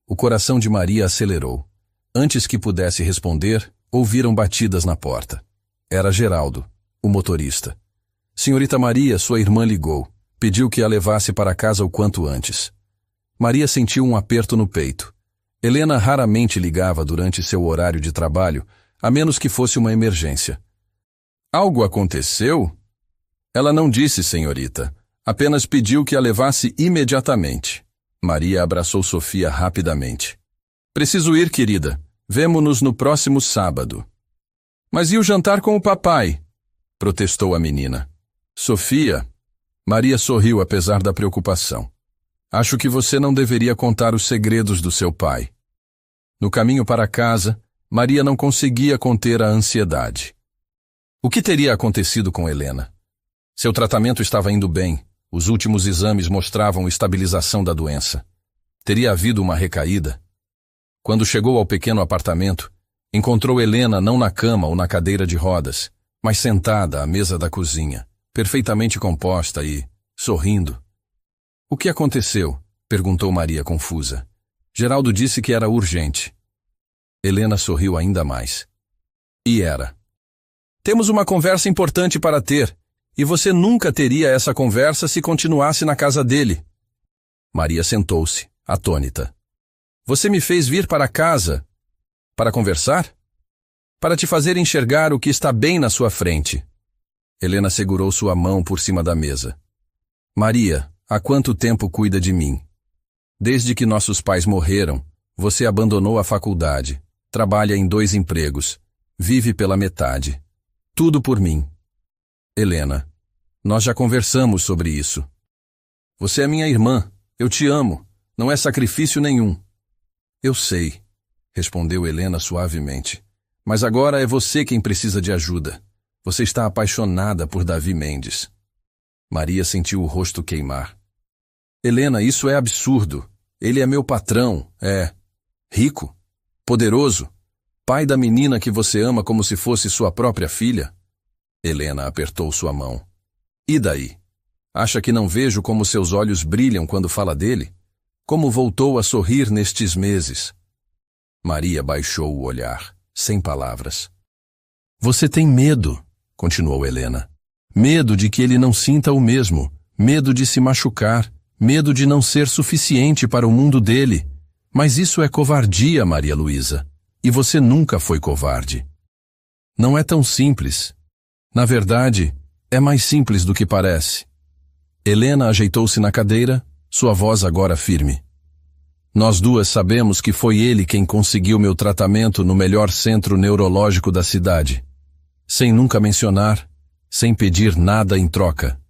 O coração de Maria acelerou. Antes que pudesse responder, ouviram batidas na porta. Era Geraldo, o motorista. Senhorita Maria, sua irmã ligou. Pediu que a levasse para casa o quanto antes. Maria sentiu um aperto no peito. Helena raramente ligava durante seu horário de trabalho, a menos que fosse uma emergência. Algo aconteceu? Ela não disse, senhorita. Apenas pediu que a levasse imediatamente. Maria abraçou Sofia rapidamente. Preciso ir, querida. Vemo-nos no próximo sábado. Mas e o jantar com o papai? Protestou a menina. Sofia... Maria sorriu apesar da preocupação. Acho que você não deveria contar os segredos do seu pai. No caminho para casa, Maria não conseguia conter a ansiedade. O que teria acontecido com Helena? Seu tratamento estava indo bem. Os últimos exames mostravam estabilização da doença. Teria havido uma recaída? Quando chegou ao pequeno apartamento, encontrou Helena não na cama ou na cadeira de rodas, mas sentada à mesa da cozinha, perfeitamente composta e sorrindo. O que aconteceu? Perguntou Maria confusa. Geraldo disse que era urgente. Helena sorriu ainda mais. E era. Temos uma conversa importante para ter, e você nunca teria essa conversa se continuasse na casa dele. Maria sentou-se, atônita. Você me fez vir para casa para conversar? Para te fazer enxergar o que está bem na sua frente. Helena segurou sua mão por cima da mesa. Maria, há quanto tempo cuida de mim? Desde que nossos pais morreram, você abandonou a faculdade, trabalha em 2 empregos, vive pela metade. Tudo por mim. Helena, nós já conversamos sobre isso. Você é minha irmã, eu te amo, não é sacrifício nenhum. Eu sei, respondeu Helena suavemente. Mas agora é você quem precisa de ajuda. Você está apaixonada por Davi Mendes. Maria sentiu o rosto queimar. Helena, isso é absurdo. Ele é meu patrão, é rico, poderoso, pai da menina que você ama como se fosse sua própria filha. Helena apertou sua mão. E daí? Acha que não vejo como seus olhos brilham quando fala dele? Como voltou a sorrir nestes meses? Maria baixou o olhar, sem palavras. Você tem medo, continuou Helena. Medo de que ele não sinta o mesmo, medo de se machucar, medo de não ser suficiente para o mundo dele. Mas isso é covardia, Maria Luísa. E você nunca foi covarde. Não é tão simples. Na verdade, é mais simples do que parece. Helena ajeitou-se na cadeira, sua voz agora firme. Nós duas sabemos que foi ele quem conseguiu meu tratamento no melhor centro neurológico da cidade. Sem nunca mencionar, sem pedir nada em troca.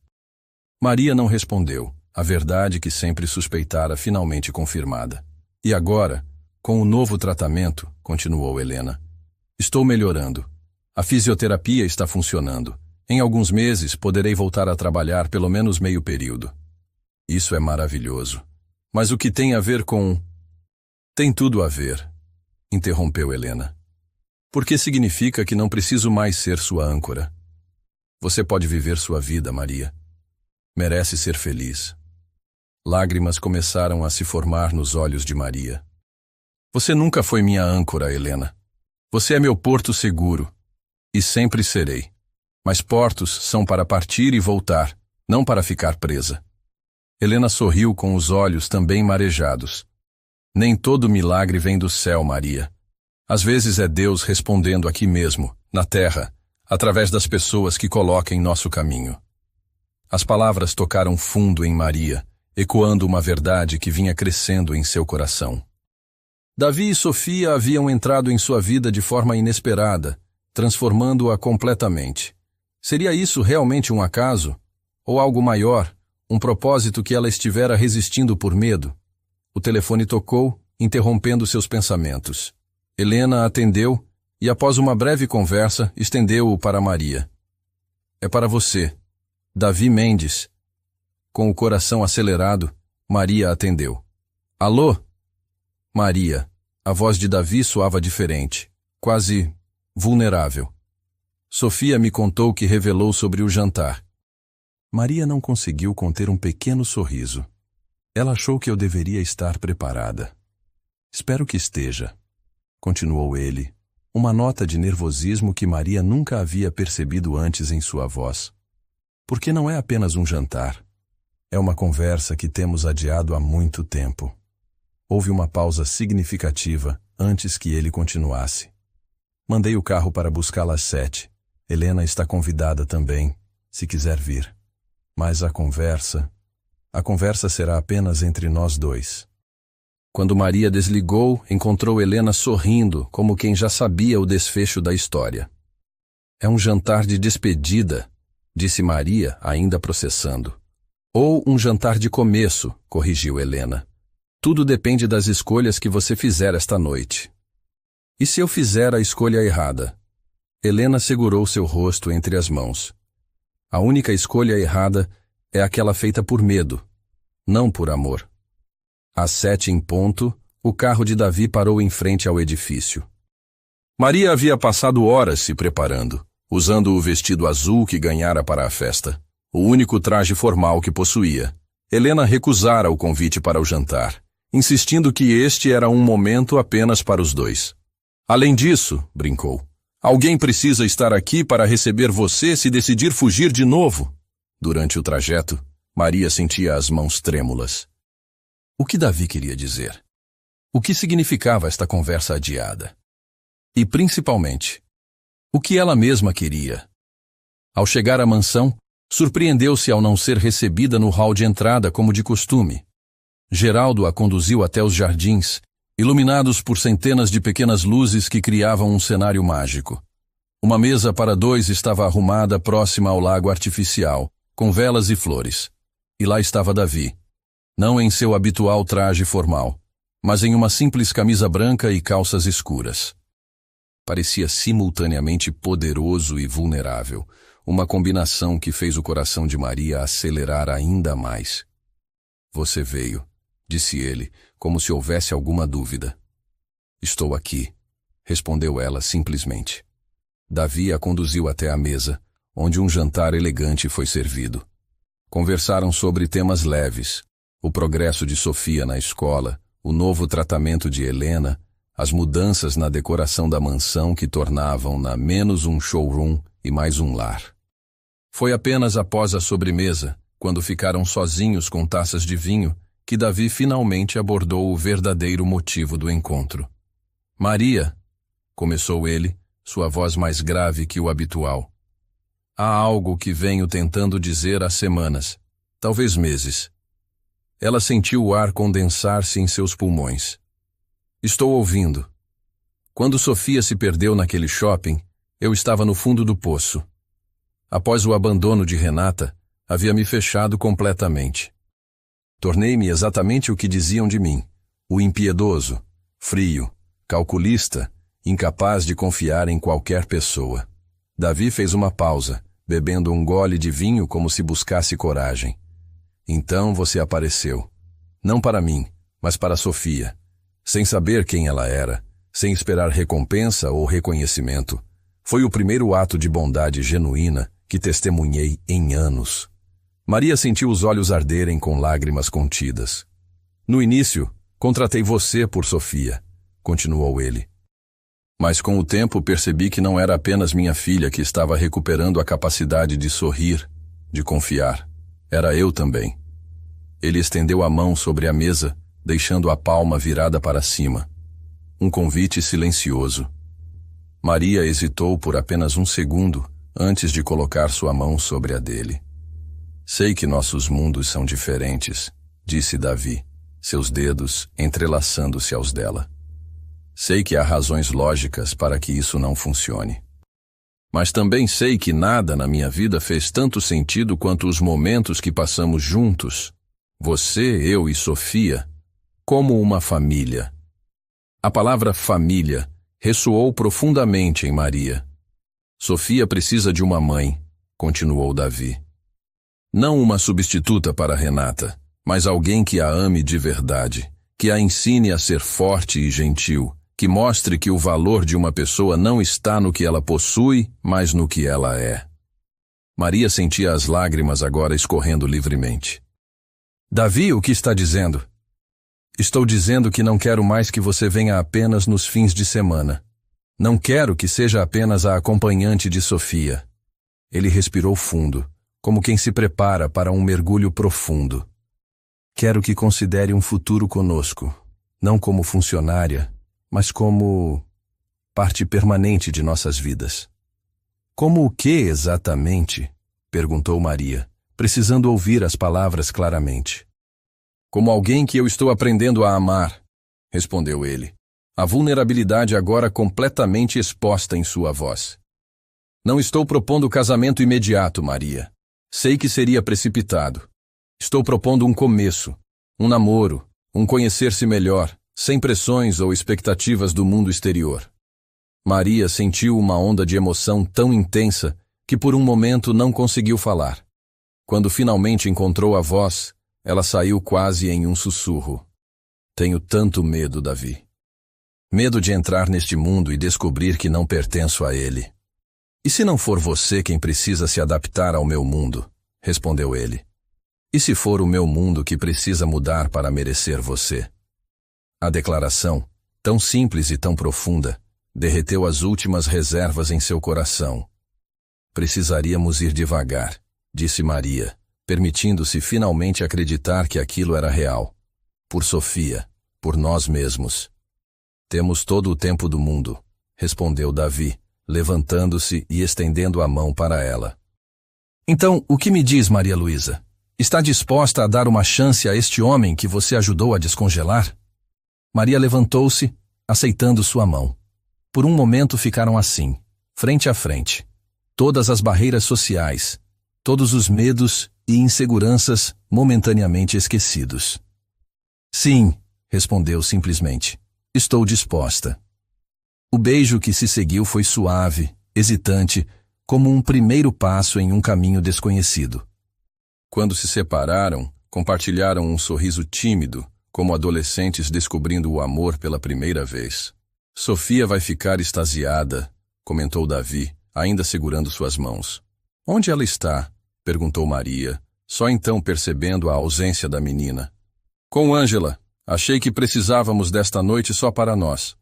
Maria não respondeu, a verdade que sempre suspeitara finalmente confirmada. E agora, com o novo tratamento, continuou Helena, estou melhorando. A fisioterapia está funcionando. Em alguns meses poderei voltar a trabalhar pelo menos meio período. Isso é maravilhoso. Mas o que tem a ver com... Tem tudo a ver, interrompeu Helena. Porque significa que não preciso mais ser sua âncora. Você pode viver sua vida, Maria. Merece ser feliz. Lágrimas começaram a se formar nos olhos de Maria. Você nunca foi minha âncora, Helena. Você é meu porto seguro. E sempre serei. Mas portos são para partir e voltar, não para ficar presa. Helena sorriu com os olhos também marejados. Nem todo milagre vem do céu, Maria. Às vezes é Deus respondendo aqui mesmo, na terra, através das pessoas que coloca em nosso caminho. As palavras tocaram fundo em Maria, ecoando uma verdade que vinha crescendo em seu coração. Davi e Sofia haviam entrado em sua vida de forma inesperada, transformando-a completamente. Seria isso realmente um acaso? Ou algo maior, um propósito que ela estivera resistindo por medo? O telefone tocou, interrompendo seus pensamentos. Helena atendeu e, após uma breve conversa, estendeu-o para Maria. É para você. Davi Mendes. Com o coração acelerado, Maria atendeu. Alô? Maria. A voz de Davi soava diferente, quase vulnerável. Sofia me contou que revelou sobre o jantar. Maria não conseguiu conter um pequeno sorriso. Ela achou que eu deveria estar preparada. Espero que esteja, continuou ele, uma nota de nervosismo que Maria nunca havia percebido antes em sua voz. Porque não é apenas um jantar. É uma conversa que temos adiado há muito tempo. Houve uma pausa significativa antes que ele continuasse. Mandei o carro para buscá-la às 7. Helena está convidada também, se quiser vir. Mas a conversa será apenas entre nós dois. Quando Maria desligou, encontrou Helena sorrindo, como quem já sabia o desfecho da história. É um jantar de despedida, disse Maria, ainda processando. Ou um jantar de começo, corrigiu Helena. Tudo depende das escolhas que você fizer esta noite. E se eu fizer a escolha errada? Helena segurou seu rosto entre as mãos. A única escolha errada é aquela feita por medo, não por amor. Às 7 em ponto, o carro de Davi parou em frente ao edifício. Maria havia passado horas se preparando, usando o vestido azul que ganhara para a festa, o único traje formal que possuía. Helena recusara o convite para o jantar, insistindo que este era um momento apenas para os dois. Além disso, brincou, alguém precisa estar aqui para receber você se decidir fugir de novo. Durante o trajeto, Maria sentia as mãos trêmulas. O que Davi queria dizer? O que significava esta conversa adiada? E, principalmente, o que ela mesma queria? Ao chegar à mansão, surpreendeu-se ao não ser recebida no hall de entrada como de costume. Geraldo a conduziu até os jardins, iluminados por centenas de pequenas luzes que criavam um cenário mágico. Uma mesa para dois estava arrumada próxima ao lago artificial, com velas e flores. E lá estava Davi, não em seu habitual traje formal, mas em uma simples camisa branca e calças escuras. Parecia simultaneamente poderoso e vulnerável, uma combinação que fez o coração de Maria acelerar ainda mais. Você veio, disse ele, como se houvesse alguma dúvida. Estou aqui, respondeu ela simplesmente. Davi a conduziu até a mesa, onde um jantar elegante foi servido. Conversaram sobre temas leves, o progresso de Sofia na escola, o novo tratamento de Helena, as mudanças na decoração da mansão que tornavam-na menos um showroom e mais um lar. Foi apenas após a sobremesa, quando ficaram sozinhos com taças de vinho, que Davi finalmente abordou o verdadeiro motivo do encontro. Maria, começou ele, sua voz mais grave que o habitual. Há algo que venho tentando dizer há semanas, talvez meses. Ela sentiu o ar condensar-se em seus pulmões. Estou ouvindo. Quando Sofia se perdeu naquele shopping, eu estava no fundo do poço. Após o abandono de Renata, havia me fechado completamente. Tornei-me exatamente o que diziam de mim, o impiedoso, frio, calculista, incapaz de confiar em qualquer pessoa. Davi fez uma pausa, bebendo um gole de vinho como se buscasse coragem. Então você apareceu. Não para mim, mas para Sofia. Sem saber quem ela era, sem esperar recompensa ou reconhecimento. Foi o primeiro ato de bondade genuína que testemunhei em anos. Maria sentiu os olhos arderem com lágrimas contidas. No início, contratei você por Sofia, continuou ele. Mas com o tempo percebi que não era apenas minha filha que estava recuperando a capacidade de sorrir, de confiar. Era eu também. Ele estendeu a mão sobre a mesa, deixando a palma virada para cima. Um convite silencioso. Maria hesitou por apenas um segundo antes de colocar sua mão sobre a dele. Sei que nossos mundos são diferentes, disse Davi, seus dedos entrelaçando-se aos dela. Sei que há razões lógicas para que isso não funcione. Mas também sei que nada na minha vida fez tanto sentido quanto os momentos que passamos juntos, você, eu e Sofia, como uma família. A palavra família ressoou profundamente em Maria. Sofia precisa de uma mãe, continuou Davi. Não uma substituta para Renata, mas alguém que a ame de verdade, que a ensine a ser forte e gentil, que mostre que o valor de uma pessoa não está no que ela possui, mas no que ela é. Maria sentia as lágrimas agora escorrendo livremente. Davi, o que está dizendo? Estou dizendo que não quero mais que você venha apenas nos fins de semana. Não quero que seja apenas a acompanhante de Sofia. Ele respirou fundo, como quem se prepara para um mergulho profundo. Quero que considere um futuro conosco, não como funcionária, mas como parte permanente de nossas vidas. Como o que exatamente? Perguntou Maria, precisando ouvir as palavras claramente. Como alguém que eu estou aprendendo a amar, respondeu ele, a vulnerabilidade agora completamente exposta em sua voz. Não estou propondo casamento imediato, Maria. Sei que seria precipitado. Estou propondo um começo, um namoro, um conhecer-se melhor, sem pressões ou expectativas do mundo exterior. Maria sentiu uma onda de emoção tão intensa que por um momento não conseguiu falar. Quando finalmente encontrou a voz, ela saiu quase em um sussurro. Tenho tanto medo, Davi. Medo de entrar neste mundo e descobrir que não pertenço a ele. E se não for você quem precisa se adaptar ao meu mundo? Respondeu ele. E se for o meu mundo que precisa mudar para merecer você? A declaração, tão simples e tão profunda, derreteu as últimas reservas em seu coração. Precisaríamos ir devagar, disse Maria, permitindo-se finalmente acreditar que aquilo era real. Por Sofia, por nós mesmos. Temos todo o tempo do mundo, respondeu Davi, levantando-se e estendendo a mão para ela. Então, o que me diz, Maria Luísa? Está disposta a dar uma chance a este homem que você ajudou a descongelar? Maria levantou-se, aceitando sua mão. Por um momento ficaram assim, frente a frente. Todas as barreiras sociais, todos os medos e inseguranças momentaneamente esquecidos. Sim, respondeu simplesmente. Estou disposta. O beijo que se seguiu foi suave, hesitante, como um primeiro passo em um caminho desconhecido. Quando se separaram, compartilharam um sorriso tímido, como adolescentes descobrindo o amor pela primeira vez. Sofia vai ficar extasiada, comentou Davi, ainda segurando suas mãos. Onde ela está? Perguntou Maria, só então percebendo a ausência da menina. Com Ângela. Achei que precisávamos desta noite só para nós.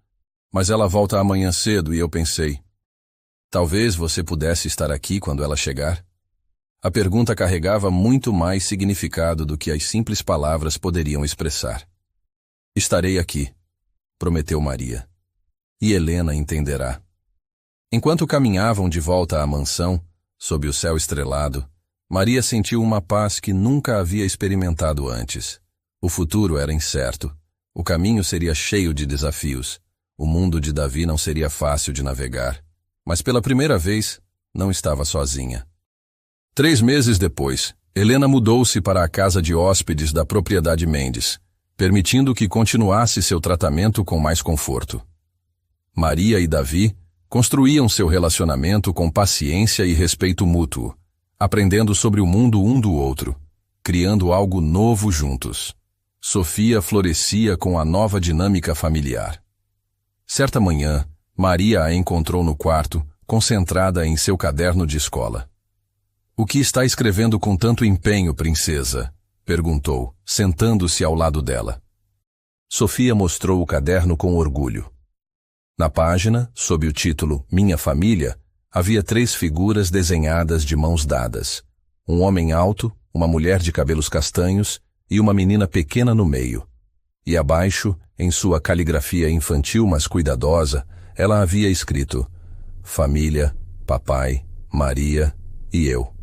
Mas ela volta amanhã cedo e eu pensei, talvez você pudesse estar aqui quando ela chegar? A pergunta carregava muito mais significado do que as simples palavras poderiam expressar. Estarei aqui, prometeu Maria. E Helena entenderá. Enquanto caminhavam de volta à mansão, sob o céu estrelado, Maria sentiu uma paz que nunca havia experimentado antes. O futuro era incerto. O caminho seria cheio de desafios. O mundo de Davi não seria fácil de navegar. Mas pela primeira vez, não estava sozinha. 3 meses depois, Helena mudou-se para a casa de hóspedes da propriedade Mendes, permitindo que continuasse seu tratamento com mais conforto. Maria e Davi construíam seu relacionamento com paciência e respeito mútuo, aprendendo sobre o mundo um do outro, criando algo novo juntos. Sofia florescia com a nova dinâmica familiar. Certa manhã, Maria a encontrou no quarto, concentrada em seu caderno de escola. O que está escrevendo com tanto empenho, princesa? Perguntou, sentando-se ao lado dela. Sofia mostrou o caderno com orgulho. Na página, sob o título Minha Família, havia 3 figuras desenhadas de mãos dadas. Um homem alto, uma mulher de cabelos castanhos e uma menina pequena no meio. E abaixo, em sua caligrafia infantil mas cuidadosa, ela havia escrito: Família, Papai, Maria e eu.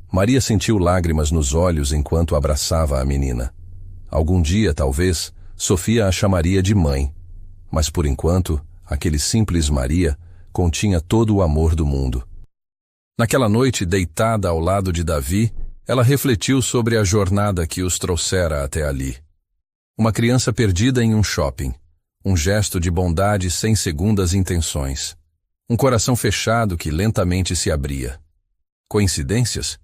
Maria sentiu lágrimas nos olhos enquanto abraçava a menina. Algum dia, talvez, Sofia a chamaria de mãe. mas por enquanto, aquele simples Maria continha todo o amor do mundo. Naquela noite, deitada ao lado de Davi, ela refletiu sobre a jornada que os trouxera até ali. Uma criança perdida em um shopping, um gesto de bondade sem segundas intenções, um coração fechado que lentamente se abria. Coincidências?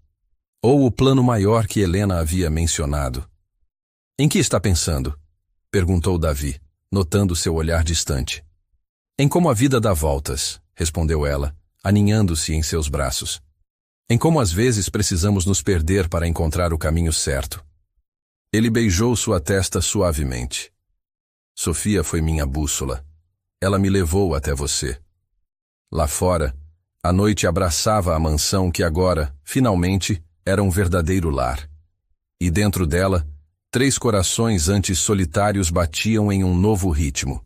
Ou o plano maior que Helena havia mencionado? Em que está pensando? Perguntou Davi, notando seu olhar distante. Em como a vida dá voltas, respondeu ela, aninhando-se em seus braços. Em como às vezes precisamos nos perder para encontrar o caminho certo. Ele beijou sua testa suavemente. Sofia foi minha bússola. Ela me levou até você. Lá fora, a noite abraçava a mansão que agora, finalmente, era um verdadeiro lar. E dentro dela, 3 corações antes solitários batiam em um novo ritmo.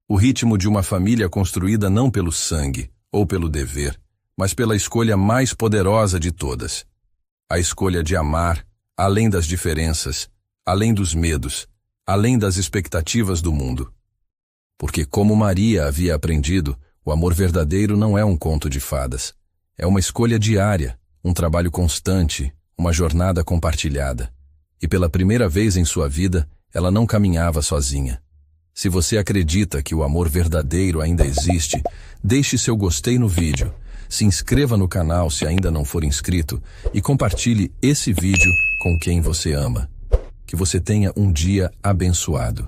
O ritmo de uma família construída não pelo sangue ou pelo dever, mas pela escolha mais poderosa de todas. A escolha de amar, além das diferenças, além dos medos, além das expectativas do mundo. Porque como Maria havia aprendido, o amor verdadeiro não é um conto de fadas. É uma escolha diária, um trabalho constante, uma jornada compartilhada. E pela primeira vez em sua vida, ela não caminhava sozinha. Se você acredita que o amor verdadeiro ainda existe, deixe seu gostei no vídeo, se inscreva no canal se ainda não for inscrito e compartilhe esse vídeo com quem você ama. Que você tenha um dia abençoado.